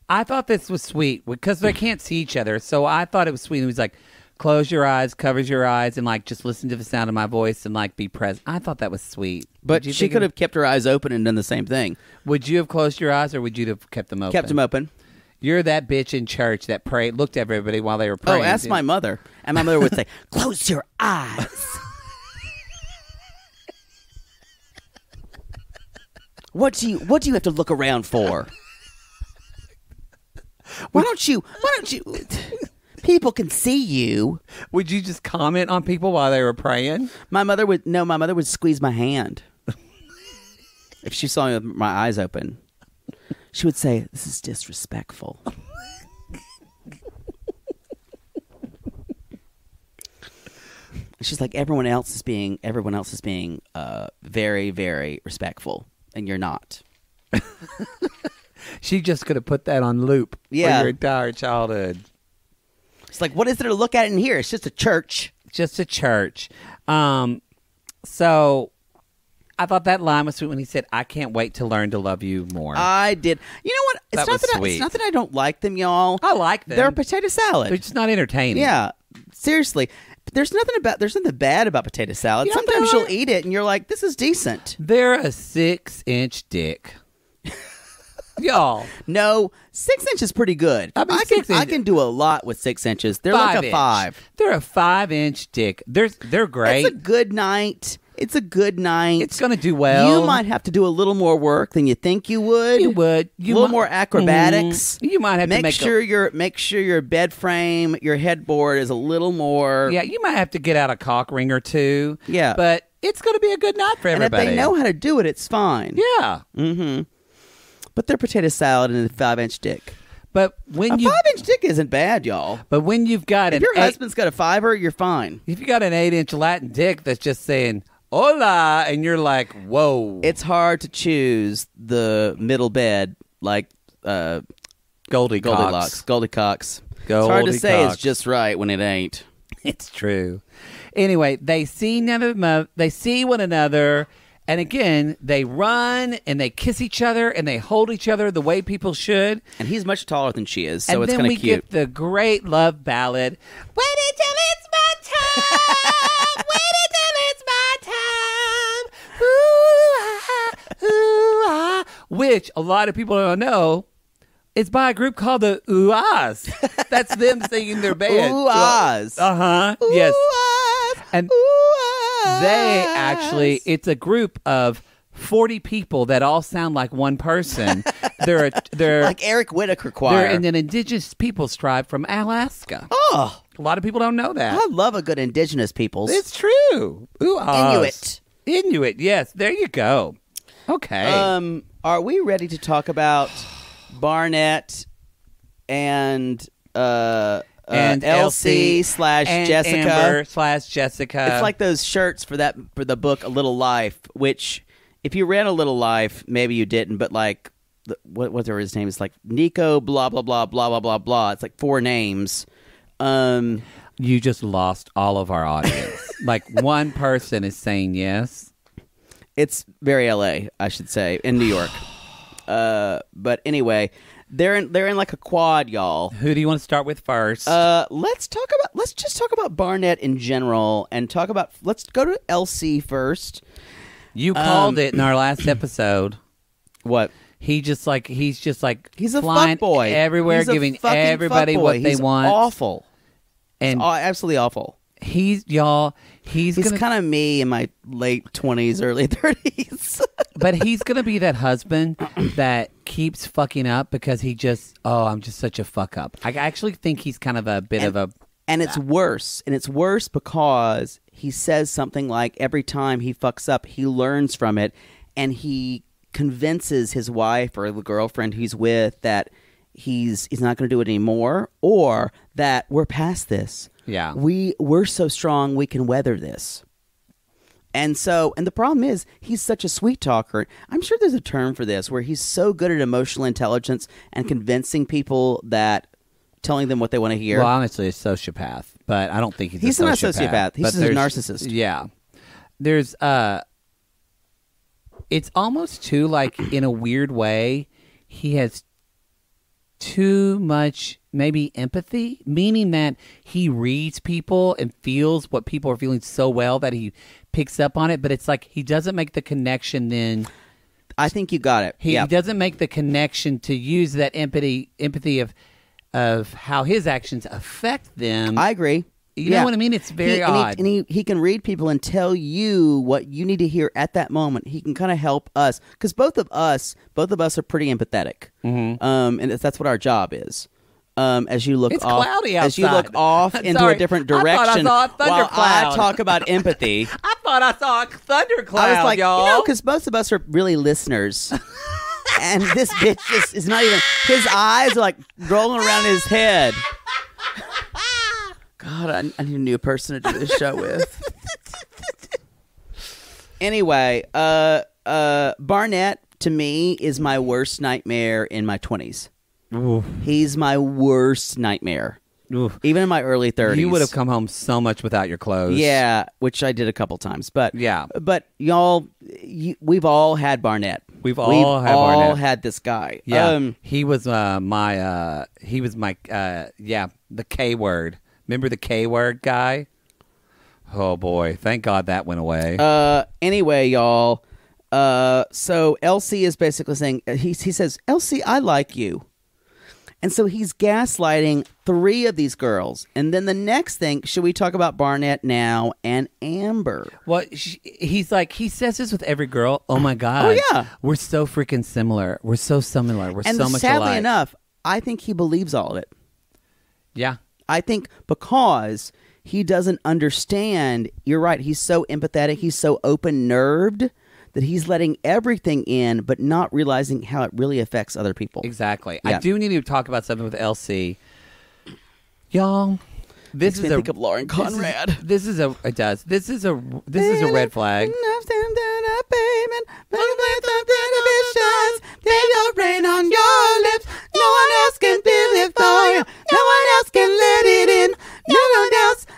I thought this was sweet because they can't see each other, so I thought it was sweet. He was like, close your eyes, covers your eyes, and like just listen to the sound of my voice and like be present. I thought that was sweet. But she could have kept her eyes open and done the same thing. Would you have closed your eyes or would you have kept them open? Kept them open. You're that bitch in church that prayed, looked at everybody while they were praying. Oh, ask my mother. And my mother would say, close your eyes. What do you have to look around for? Why don't you people can see you. Would you just comment on people while they were praying? My mother would squeeze my hand. If she saw me with my eyes open, she would say, "This is disrespectful." She's like, everyone else is being very, very respectful, and you're not. She just could have put that on loop for your entire childhood. It's like, what is there to look at in here? It's just a church. Just a church. So I thought that line was sweet when he said, "I can't wait to learn to love you more." I did. You know what? It's not that I don't like them, y'all. I like them. They're a potato salad. They're just not entertaining. Yeah. Seriously. There's nothing bad about potato salad. Sometimes you'll eat it and you're like, this is decent. They're a 6-inch dick. Y'all. No, 6 inches is pretty good. I can do a lot with 6 inches. They're like a 5. They're a 5-inch dick. They're great. It's a good night. It's going to do well. You might have to do a little more work than you think you would. You would. A little more acrobatics. You might have to make sure your bed frame, your headboard is a little more. Yeah, you might have to get out a cock ring or two. Yeah. But it's going to be a good night for everybody. And if they know how to do it, it's fine. Yeah. Mm-hmm. But they're potato salad and a 5-inch dick. But when a 5-inch dick isn't bad, y'all. But when you've got if your husband's got a 5er, you're fine. If you got an 8-inch Latin dick that's just saying "hola" and you're like, whoa, it's hard to choose the middle bed like Goldilocks. It's hard to say it's just right when it ain't. It's true. Anyway, they see one another. And again, they run and they kiss each other and they hold each other the way people should. And he's much taller than she is, so and it's kind of cute. And then we get the great love ballad. Wait until it's my time. Wait until it's my time. Ooh, ah, ooh, ah. Which a lot of people don't know. It's by a group called the Ooh-ahs. That's them singing their band. Ooh-ahs. Uh-huh. Yes. And they actually, it's a group of 40 people that all sound like one person. They're like Eric Whitacre Choir. They're an indigenous peoples tribe from Alaska. Oh. A lot of people don't know that. I love a good indigenous peoples. It's true. Inuit. Inuit, yes. There you go. Okay. Are we ready to talk about Barnett and Elsie / Jessica Amber / Jessica. It's like those shirts for the book A Little Life, which if you read A Little Life, maybe you didn't, but like whatever his name is, like Nico blah blah blah blah blah blah blah. It's like 4 names. You just lost all of our audience. Like one person is saying yes. It's very LA, I should say, in New York. But anyway, they're in like a quad, y'all. Who do you want to start with first? Let's just talk about Barnett in general and let's go to Elsie first. You called it in our last episode. What? he's just like He's a flying fuckboy everywhere, He's a giving fucking everybody fuckboy. what they He's want. Awful. And Absolutely awful. he's kind of me in my late 20s, early 30s. but he's gonna be that husband that keeps fucking up because I'm just such a fuck up. I actually think he's kind of a bit of a. And it's worse. And it's worse because he says something like every time he fucks up, he learns from it, and he convinces his wife or the girlfriend he's with that he's not going to do it anymore, or that we're past this. Yeah. We're so strong we can weather this. And the problem is he's such a sweet talker. I'm sure there's a term for this where he's so good at emotional intelligence and convincing people that telling them what they want to hear. Well, honestly, a sociopath, but I don't think he's not a sociopath. He's just a narcissist. Yeah. There's it's almost too, like, in a weird way, he has too much maybe empathy, meaning that he reads people and feels what people are feeling so well that he picks up on it, but it's like he doesn't make the connection then. I think you got it. He doesn't make the connection to use that empathy of how his actions affect them. I agree. You know what I mean? It's very odd. And he can read people and tell you what you need to hear at that moment. He can kind of help us because both of us are pretty empathetic. Mm-hmm. And that's what our job is. As you look it's off, cloudy outside. As you look off into a different direction, I thought I saw a while thundercloud. I talk about empathy. I thought I saw a thundercloud, I was like, y'all. because most of us are really listeners. And this bitch is not even. His eyes are like rolling around his head. God, I need a new person to do this show with. Anyway, Barnett to me is my worst nightmare in my 20s. Oof. He's my worst nightmare. Oof. Even in my early 30s. You would have come home so much without your clothes. Yeah, which I did a couple times. But yeah. But y'all, we've all had Barnett. We've all had this guy. Yeah, he was the K word. Remember the K word guy? Oh boy, thank God that went away. Anyway, y'all. So Elsie is basically saying he says, Elsie, I like you. And so he's gaslighting 3 of these girls. And then the next thing, should we talk about Barnett now and Amber? Well, he says this with every girl. Oh, my God. Oh, yeah. We're so freaking similar. We're so similar. We're so much alike. And sadly enough, I think he believes all of it. Yeah. I think because he doesn't understand, you're right, he's so empathetic, he's so open-nerved that he's letting everything in, but not realizing how it really affects other people. Exactly. Yeah. I do need to talk about something with LC. Y'all, this is think of Lauren Conrad. This is a red flag. Rain on your lips. No one else can feel it for you. No one else can let it in.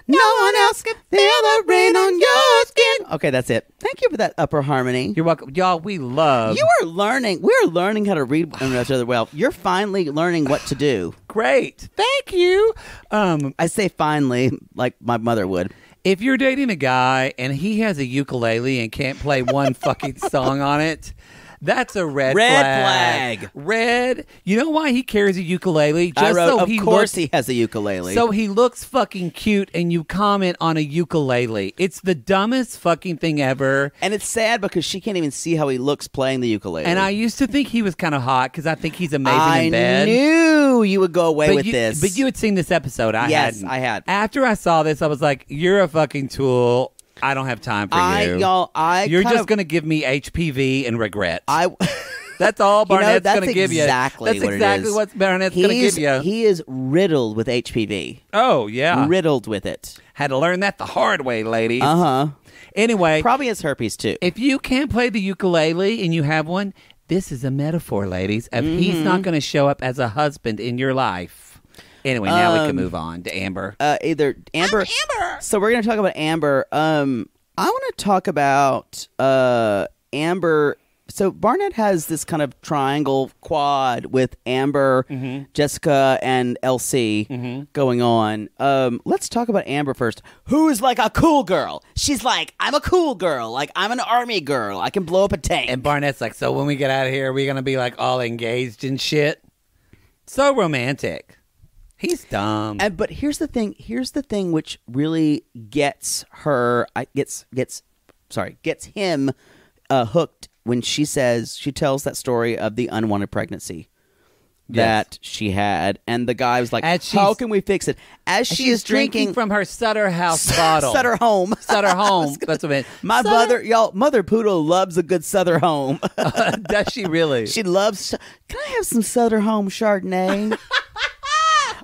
No one else can feel the rain on your skin. Okay, that's it. Thank you for that upper harmony. You're welcome. Y'all, we love. We're learning how to read each other well. You're finally learning what to do. Great. Thank you. I say finally, like my mother would. If you're dating a guy and he has a ukulele and can't play one fucking song on it, that's a red flag. Red. You know why he carries a ukulele? Of course he has a ukulele. So he looks fucking cute and you comment on a ukulele. It's the dumbest fucking thing ever. And it's sad because she can't even see how he looks playing the ukulele. And I used to think he was kind of hot because I think he's amazing in bed. I knew you would go away with this. But you had seen this episode. Yes, hadn't. I had. After I saw this, I was like, you're a fucking tool. I don't have time for you. You're just going to give me HPV and regret. That's all Barnett's going to give you. That's exactly what Barnett's going to give you. He is riddled with HPV. Oh, yeah. Riddled with it. Had to learn that the hard way, ladies. Uh-huh. Anyway. Probably has herpes, too. If you can't play the ukulele and you have one, this is a metaphor, ladies, of he's not going to show up as a husband in your life. Anyway, now we can move on to Amber. Amber. Amber. So we're going to talk about Amber. I want to talk about Amber So Barnett has this kind of triangle quad with Amber, Jessica, and LC going on. Let's talk about Amber first. Who is like a cool girl? She's like, I'm a cool girl. Like, I'm an army girl. I can blow up a tank. And Barnett's like, so when we get out of here, are we going to be like all engaged and shit? So romantic. He's dumb. But here's the thing. Here's the thing which really gets him hooked when she tells that story of the unwanted pregnancy that she had, and the guy was like, how can we fix it? As she is drinking from her Sutter House bottle. Sutter Home. Sutter Home. That's what it My mother Poodle loves a good Sutter Home. Does she really? She loves, can I have some Sutter Home Chardonnay?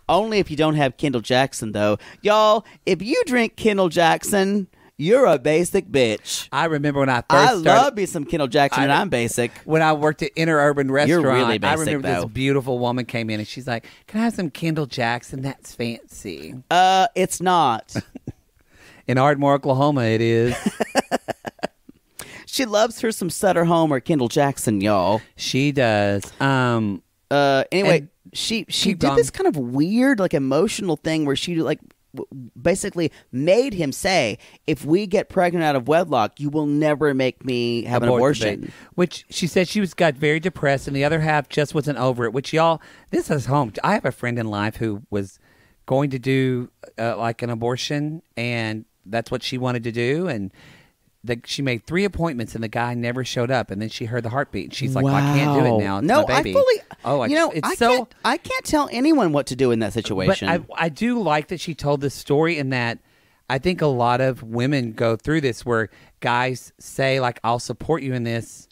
Only if you don't have Kendall Jackson, though. Y'all, if you drink Kendall Jackson, you're a basic bitch. I remember when I first started. I love me some Kendall Jackson, and I'm basic. When I worked at Interurban Restaurant, you're really basic, I remember though. this beautiful woman came in, and she's like, can I have some Kendall Jackson? That's fancy. It's not. In Ardmore, Oklahoma, it is. She loves her some Sutter Home or Kendall Jackson, y'all. She does. Anyway, she did this kind of weird, like, emotional thing where she, like, basically made him say, if we get pregnant out of wedlock, you will never make me have an abortion. Which she said got very depressed, and the other half just wasn't over it. Which, y'all, this is home. I have a friend in life who was going to do like an abortion, and that's what she wanted to do, and she made 3 appointments, and the guy never showed up. And then she heard the heartbeat. And she's like, well, I can't do it now. It's my baby. I can't tell anyone what to do in that situation. But I do like that she told this story, and that I think a lot of women go through this where guys say, like, I'll support you in this,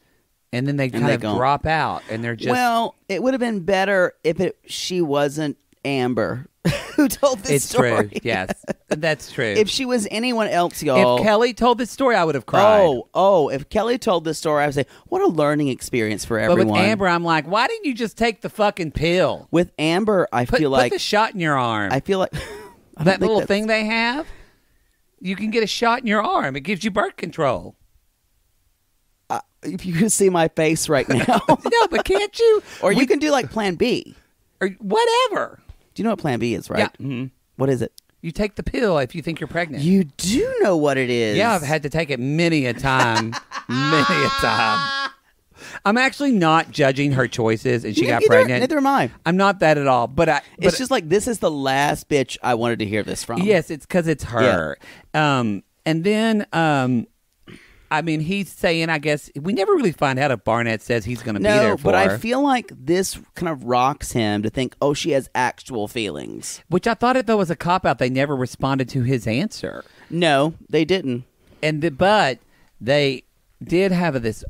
and then they kind of drop out, and they're just... Well, it would have been better if she wasn't Amber who told this story. It's true, yes. That's true. If she was anyone else, y'all... If Kelly told this story, I would have cried. If Kelly told this story, I would say, what a learning experience for everyone. But with Amber, I'm like, why didn't you just take the fucking pill? With Amber, I feel like... Put the shot in your arm. I feel like... that little thing they have, you can get a shot in your arm. It gives you birth control. If you can see my face right now. No, but can't you? Or you can do like Plan B. Or whatever. Do you know what Plan B is, right? Yeah. Mm-hmm. What is it? You take the pill if you think you're pregnant. You do know what it is. Yeah, I've had to take it many a time. Many a time. I'm actually not judging her choices, and she got pregnant. Neither am I. I'm not that at all. But it's just like, this is the last bitch I wanted to hear this from. Yes, it's because it's her. Yeah. And then... I mean, he's saying, I guess, we never really find out if Barnett says he's going to be there for but her. I feel like this kind of rocks him to think, oh, she has actual feelings. Which I thought, though, was a cop-out. They never responded to his answer. No, they didn't. But they did have this,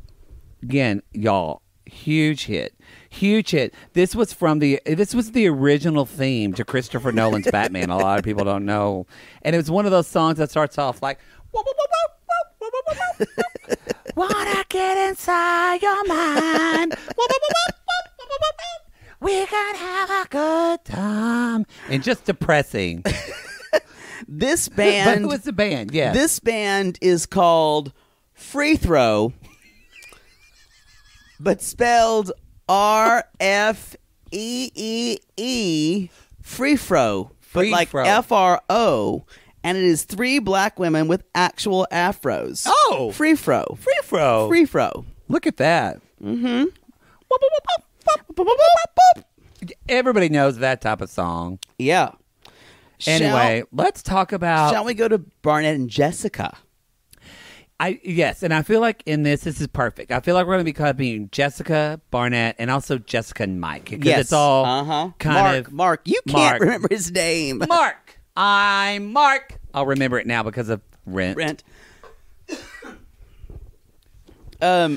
again, y'all, huge hit. Huge hit. This was the original theme to Christopher Nolan's Batman. A lot of people don't know. And it was one of those songs that starts off like, whoop, whoop, whoop, whoop. Wanna get inside your mind? We can have a good time. And just depressing. This band... But who is the band? Yeah. This band is called Free Throw, but spelled R-F-E-E-E, Free Throw, but like F-R-O. And it is 3 black women with actual afros. Oh! Free Fro. Free Fro. Free Fro. Look at that. Mm-hmm. Everybody knows that type of song. Yeah. Anyway, let's talk about... Shall we go to Barnett and Jessica? Yes, and I feel like in this is perfect. I feel like we're going to be copying Jessica, Barnett, and also Jessica and Mike. Because it's all kind of... Mark. You can't remember his name. Mark. I'm Mark. I'll remember it now because of Rent.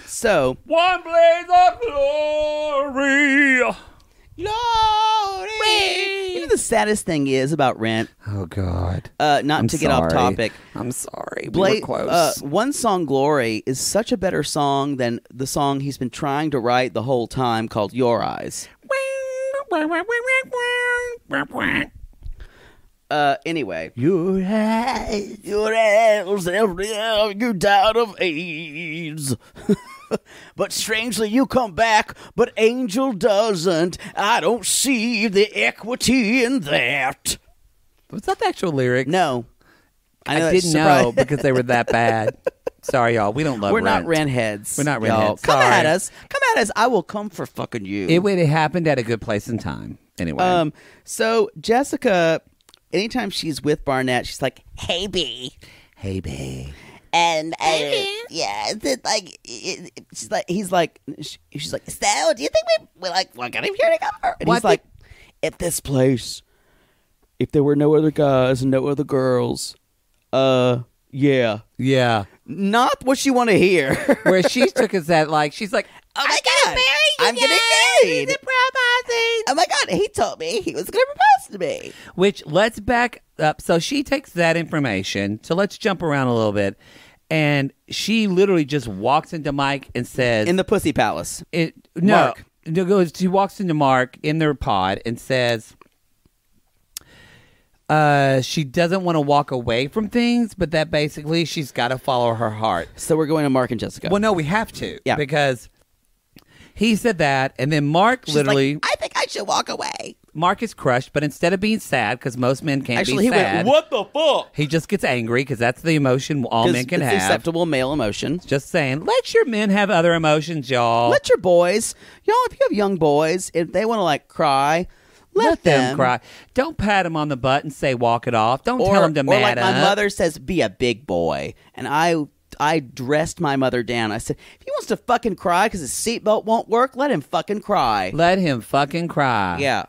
So one blaze of glory. You know the saddest thing is about Rent? Oh God. Get off topic. I'm sorry. We were close. One song, Glory, is such a better song than the song he's been trying to write the whole time called Your Eyes. Anyway. Your eyes. You died of AIDS. But strangely you come back, but Angel doesn't. I don't see the equity in that. Was that the actual lyrics? No. I didn't know because they were that bad. Sorry, y'all. We don't love We're Rent. not rent heads. We're not rent y'all. heads. Come Sorry. at us. Come at us. I will come for fucking you. It happened at a good place and time. Anyway. So Jessica, anytime she's with Barnett, she's like, "Hey, B." Hey, babe. And yeah, it's like she's like, he's like, she's like, so do you think we like we're gonna be here together? And he's like, at this place, if there were no other guys and no other girls, yeah, not what you want to hear. Where she took us at like she's like, oh my god, I'm getting married. Oh my god, he told me he was gonna propose to me. Which let's back up. So she takes that information. So let's jump around a little bit. And she literally just walks into Mike and says, in the Pussy Palace. Mark. She walks into Mark in their pod and says she doesn't want to walk away from things, but that basically she's got to follow her heart. So we're going to Mark and Jessica. Well, no, we have to. Yeah. Because he said that, and then Mark She's literally... like, I think I should walk away. Mark is crushed, but instead of being sad, because most men can't Actually, be sad... he went, what the fuck? He just gets angry, because that's the emotion all men can it's have. acceptable male emotion. Just saying, let your men have other emotions, y'all. Let your boys, y'all, if you have young boys, if they want to like cry, let them cry. Don't pat them on the butt and say walk it off. Don't tell them to man Or like my up. mother says, be a big boy. And I dressed my mother down. I said, if he wants to fucking cry because his seatbelt won't work, let him fucking cry. Let him fucking cry. Yeah.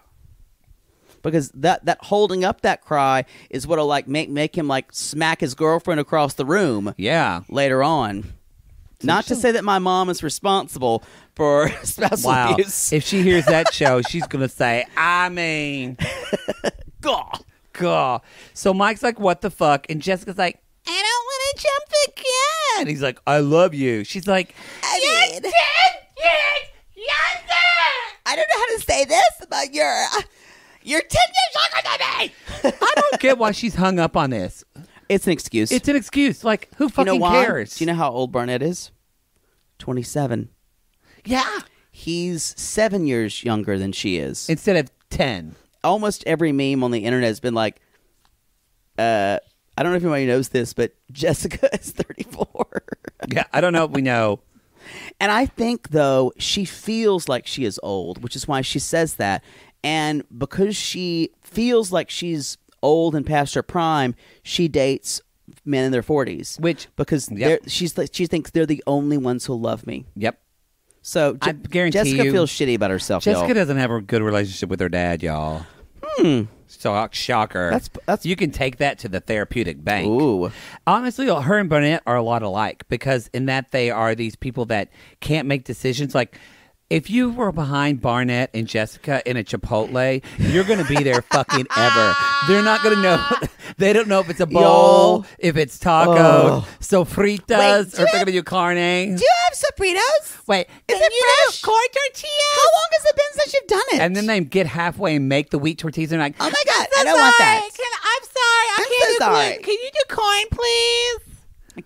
Because that holding up that cry is what'll like make him like smack his girlfriend across the room. Yeah. Later on. Not to say that my mom is responsible for spousal abuse. If she hears that show, she's gonna say, I mean, God. So Mike's like, what the fuck? And Jessica's like, I don't want to jump again. He's like, I love you. She's like, You're 10 years younger. I don't know how to say this, but you're 10 years younger than me. I don't get why she's hung up on this. It's an excuse. It's an excuse. Like, who fucking cares? Do you know how old Barnett is? 27. Yeah. He's 7 years younger than she is. Instead of 10. Almost every meme on the internet has been like, I don't know if anybody knows this, but Jessica is 34. Yeah, I don't know if we know. And I think, though, she feels like she is old, which is why she says that. And because she feels like she's old and past her prime, she dates men in their 40s. Because she thinks they're the only ones who love me. Yep. So I guarantee Jessica you, feels shitty about herself, Jessica y'all. doesn't have a good relationship with her dad, y'all. So shocker. That's you can take that to the therapeutic bank. Ooh. Honestly, her and Barnett are a lot alike because in that they are these people that can't make decisions. Like, if you were behind Barnett and Jessica in a Chipotle, you're going to be there fucking ever. They're not going to know. They don't know if it's a bowl, if it's taco, sofritas, or if they're going to do carne. Do you have sopritos? Wait, Is it fresh? Corn tortillas? How long has it been since you've done it? and then they get halfway and make the wheat tortillas and they're like, oh my God, So I don't want that. I'm sorry. I I'm can't so do sorry. corn. Can you do corn, please?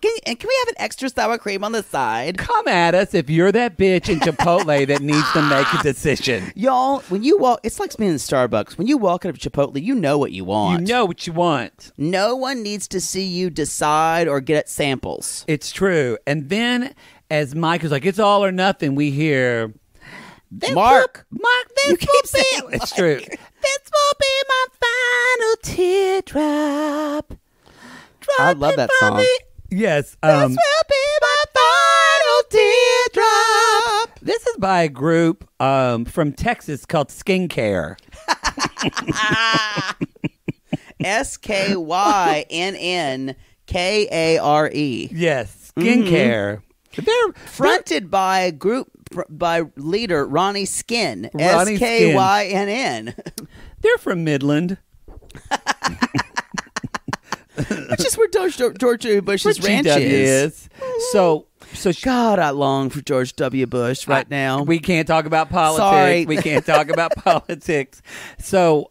Can we have an extra sour cream on the side? come at us if you're that bitch in Chipotle that needs to make a decision. Y'all, when you walk, it's like being in Starbucks. When you walk into Chipotle, you know what you want. You know what you want. No one needs to see you decide or get samples. It's true. And then as Mike is like, it's all or nothing, we hear, Mark, this you keep will saying be. it's true. This will be my final teardrop. I love that Dropping from song. the- Yes. This will be my final teardrop. This is by a group from Texas called Skincare. SKYNNKARE. Yes, Skincare. They're Fronted by a group by leader Ronnie Skin. Ronnie Skin. SKYNN. they're from Midland. Which is where George W. Bush's ranch GW is. So God, I long for George W. Bush right now. we can't talk about politics. Sorry. We can't talk about politics. So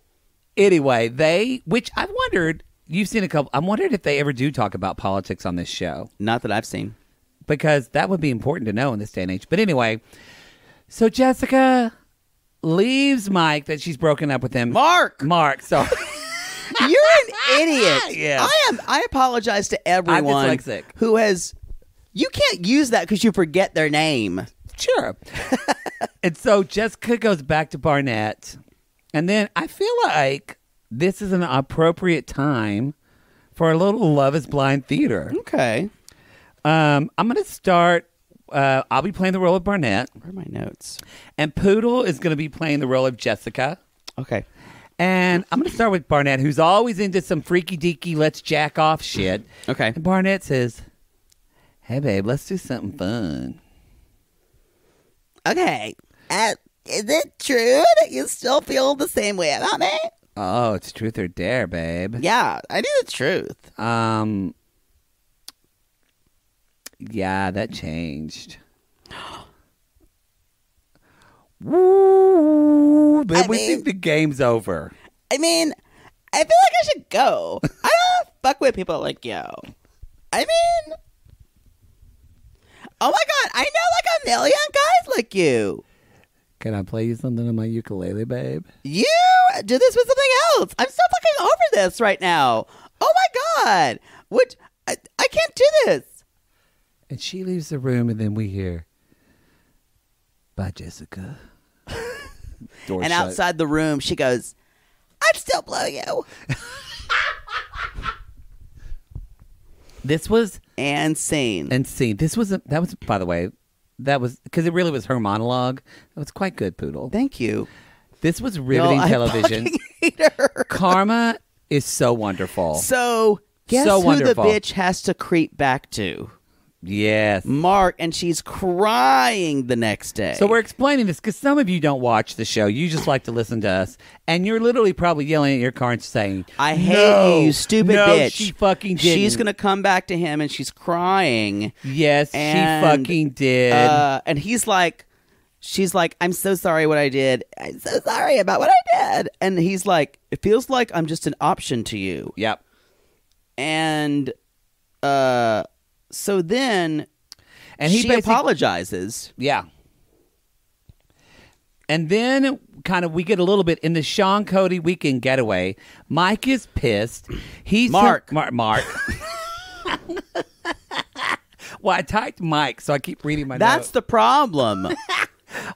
Anyway, which I've wondered, you've seen a couple, I'm wondering if they ever do talk about politics on this show. Not that I've seen. Because that would be important to know in this day and age. But anyway, so Jessica leaves Mike that she's broken up with him. Mark, so you're an idiot. Yeah. I apologize to everyone I'm dyslexic. who has. You can't use that because you forget their name. Sure. And so Jessica goes back to Barnett. And then I feel like this is an appropriate time for a little Love is Blind theater. Okay. I'm going to start. I'll be playing the role of Barnett. Where are my notes? And Poodle is going to be playing the role of Jessica. Okay. And I'm going to start with Barnett, who's always into some freaky deaky, let's jack off shit. Okay. And Barnett says, hey, babe, let's do something fun. Okay. Is it true that you still feel the same way about me? Oh, it's truth or dare, babe. Yeah, I need the truth. Yeah, that changed. Woo, babe, we think the game's over. I mean, I feel like I should go. I don't fuck with people like you. I mean, oh my God, I know like a million guys like you. Can I play you something on my ukulele, babe? You do this with something else. I'm so fucking over this right now. Oh my God. I can't do this. And she leaves the room, and then we hear, bye, Jessica. Door And shut. outside the room, she goes, I'd still blow you. This was and scene. and scene. That was, by the way, that was because it really was her monologue. That was quite good, Poodle. Thank you. This was riveting I television. fucking hate her. Karma is so wonderful. So guess So who wonderful. the bitch has to creep back to? Yes. Mark, and she's crying the next day. So we're explaining this because some of you don't watch the show. You just like to listen to us. And you're literally probably yelling at your car and saying, I hate you, stupid no, bitch. she fucking did. She's going to come back to him, and she's crying. Yes, And, she fucking did. And she's like, I'm so sorry what I did. I'm so sorry about what I did. And he's like, it feels like I'm just an option to you. Yep. And so then And he she basically apologizes. Yeah. And then kind of we get a little bit in the Sean Cody weekend getaway. Mike is pissed. He's Mark. Mark. Well, I typed Mike, so I keep reading my That's notes. the problem.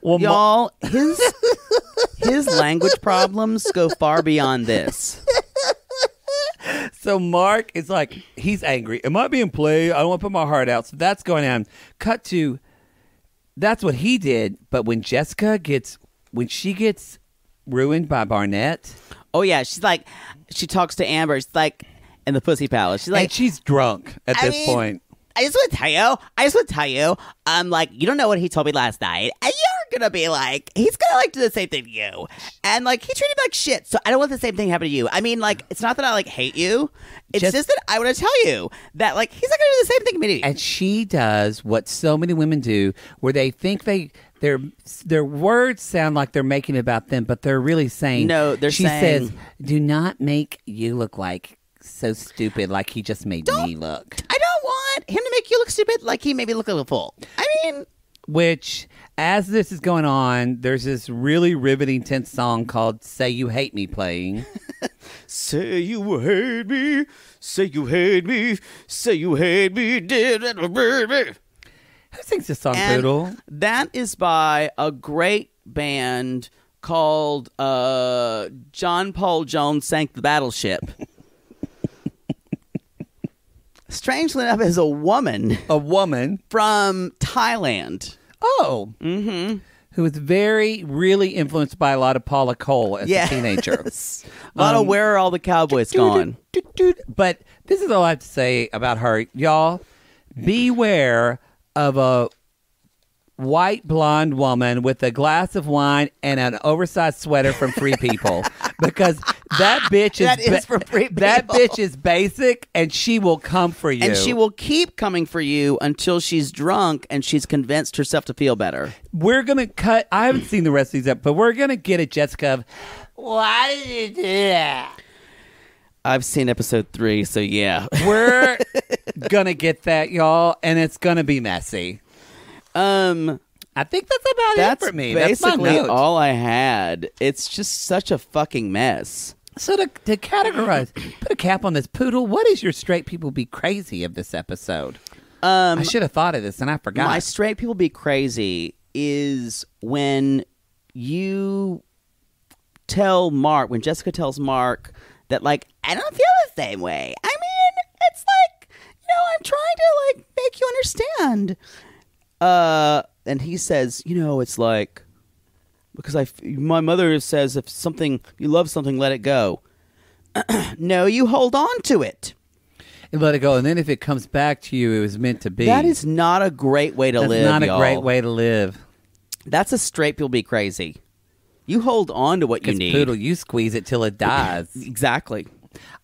Well, Y'all, his language problems go far beyond this. So Mark is like, he's angry. Am I being played? I don't want to put my heart out. So that's going on. Cut to, that's what he did. But when she gets ruined by Barnett. Oh, yeah. She talks to Amber. She's like, in the Pussy Palace. She's like, And she's drunk at this point. I just want to tell you, like, you don't know what he told me last night, and you're gonna be like, he's gonna like do the same thing to you, and like he treated me like shit. So I don't want the same thing to happen to you. I mean, like, it's not that I like hate you. It's just that I want to tell you that like he's not gonna do the same thing to me. And she does what so many women do, where they think their words sound like they're making it about them, but they're really saying No, they're she saying- says, "Do not make you look like so stupid, like he just made me look." I don't want him to make you look stupid like he made me look like a fool. I mean, Which, as this is going on, there's this really riveting, tense song called "Say You Hate Me" playing. say you hate me, say you hate me, say you hate me, baby. Who sings this song, And Poodle? that is by a great band called John Paul Jones Sank the Battleship. Strangely enough, is a woman A woman. from Thailand. Oh. Mm-hmm. Who was really influenced by a lot of Paula Cole as a teenager. A lot of Where Are All the Cowboys Gone? But this is all I have to say about her. Y'all, beware of a white blonde woman with a glass of wine and an oversized sweater from Free People. Because that bitch is That is from Free That People. bitch is basic, and she will come for you. And she will keep coming for you until she's drunk and she's convinced herself to feel better. We're gonna cut. I haven't seen the rest of these up, but we're gonna get at Jessica. Why did you do that? I've seen episode 3, so yeah. We're gonna get that, y'all, and it's gonna be messy. I think that's about it for me. That's basically my note. all I had. It's just such a fucking mess. So to categorize, put a cap on this, Poodle. What is your straight people be crazy of this episode? I should have thought of this and I forgot. My straight people be crazy is when you tell Mark, when Jessica tells Mark that, like, I don't feel the same way. I mean, it's like, I'm trying to, like, make you understand. And he says, it's like, because my mother says if you love something, let it go. No, you hold on to it. And let it go. And then if it comes back to you, it was meant to be. That is not a great way to live, That's not y'all. a great way to live. That's a straight people be crazy. You hold on to what you need. Poodle, you squeeze it till it dies. Exactly.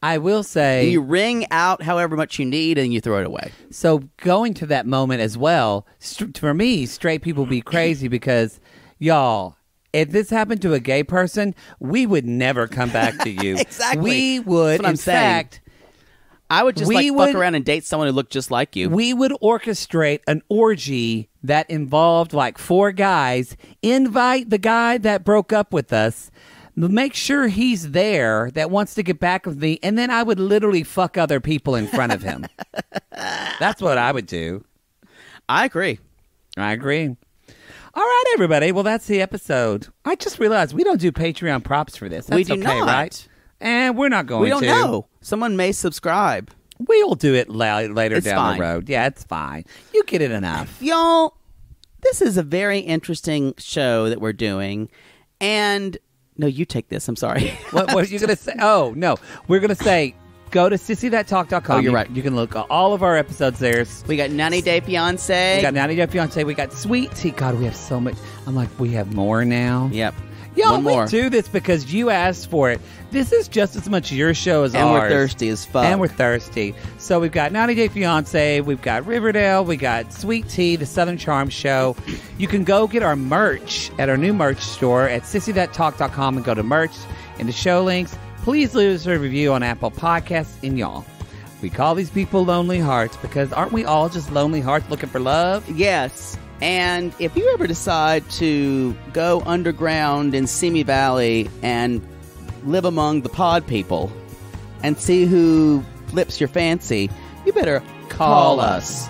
I will say... You wring out however much you need and you throw it away. So going to that moment as well, for me, straight people be crazy because, y'all, if this happened to a gay person, we would never come back to you. Exactly. We would, in fact... I would just fuck around and date someone who looked just like you. We would orchestrate an orgy that involved like 4 guys, invite the guy that broke up with us, make sure he's there that wants to get back with me, and then I would literally fuck other people in front of him. That's what I would do. I agree. All right, everybody. Well, that's the episode. I just realized we don't do Patreon props for this. That's we do okay, not. Right? And we're not going to. We don't know. Someone may subscribe. We'll do it later It's down fine. the road. Yeah, it's fine. You get it enough. Y'all, this is a very interesting show that we're doing. And, no, you take this. I'm sorry. What are you going to say? Oh, no. We're going to say, go to sissythattalk.com. Oh, you're right. You can look at all of our episodes there. We got 90 Day Fiancé. We got 90 Day Fiancé. We got Sweet Tea. God, we have so much. I'm like, we have more now. Yep. Y'all, One more. we do this because you asked for it. This is just as much your show as And ours. we're thirsty as fuck. And we're thirsty. So we've got 90 Day Fiancé, we've got Riverdale, we got Sweet Tea, the Southern Charm Show. You can go get our merch at our new merch store at sissythattalk.com and go to merch and the show links. Please leave us a review on Apple Podcasts. And y'all, we call these people lonely hearts because aren't we all just lonely hearts looking for love? Yes. And if you ever decide to go underground in Simi Valley and live among the pod people and see who flips your fancy, you better call us.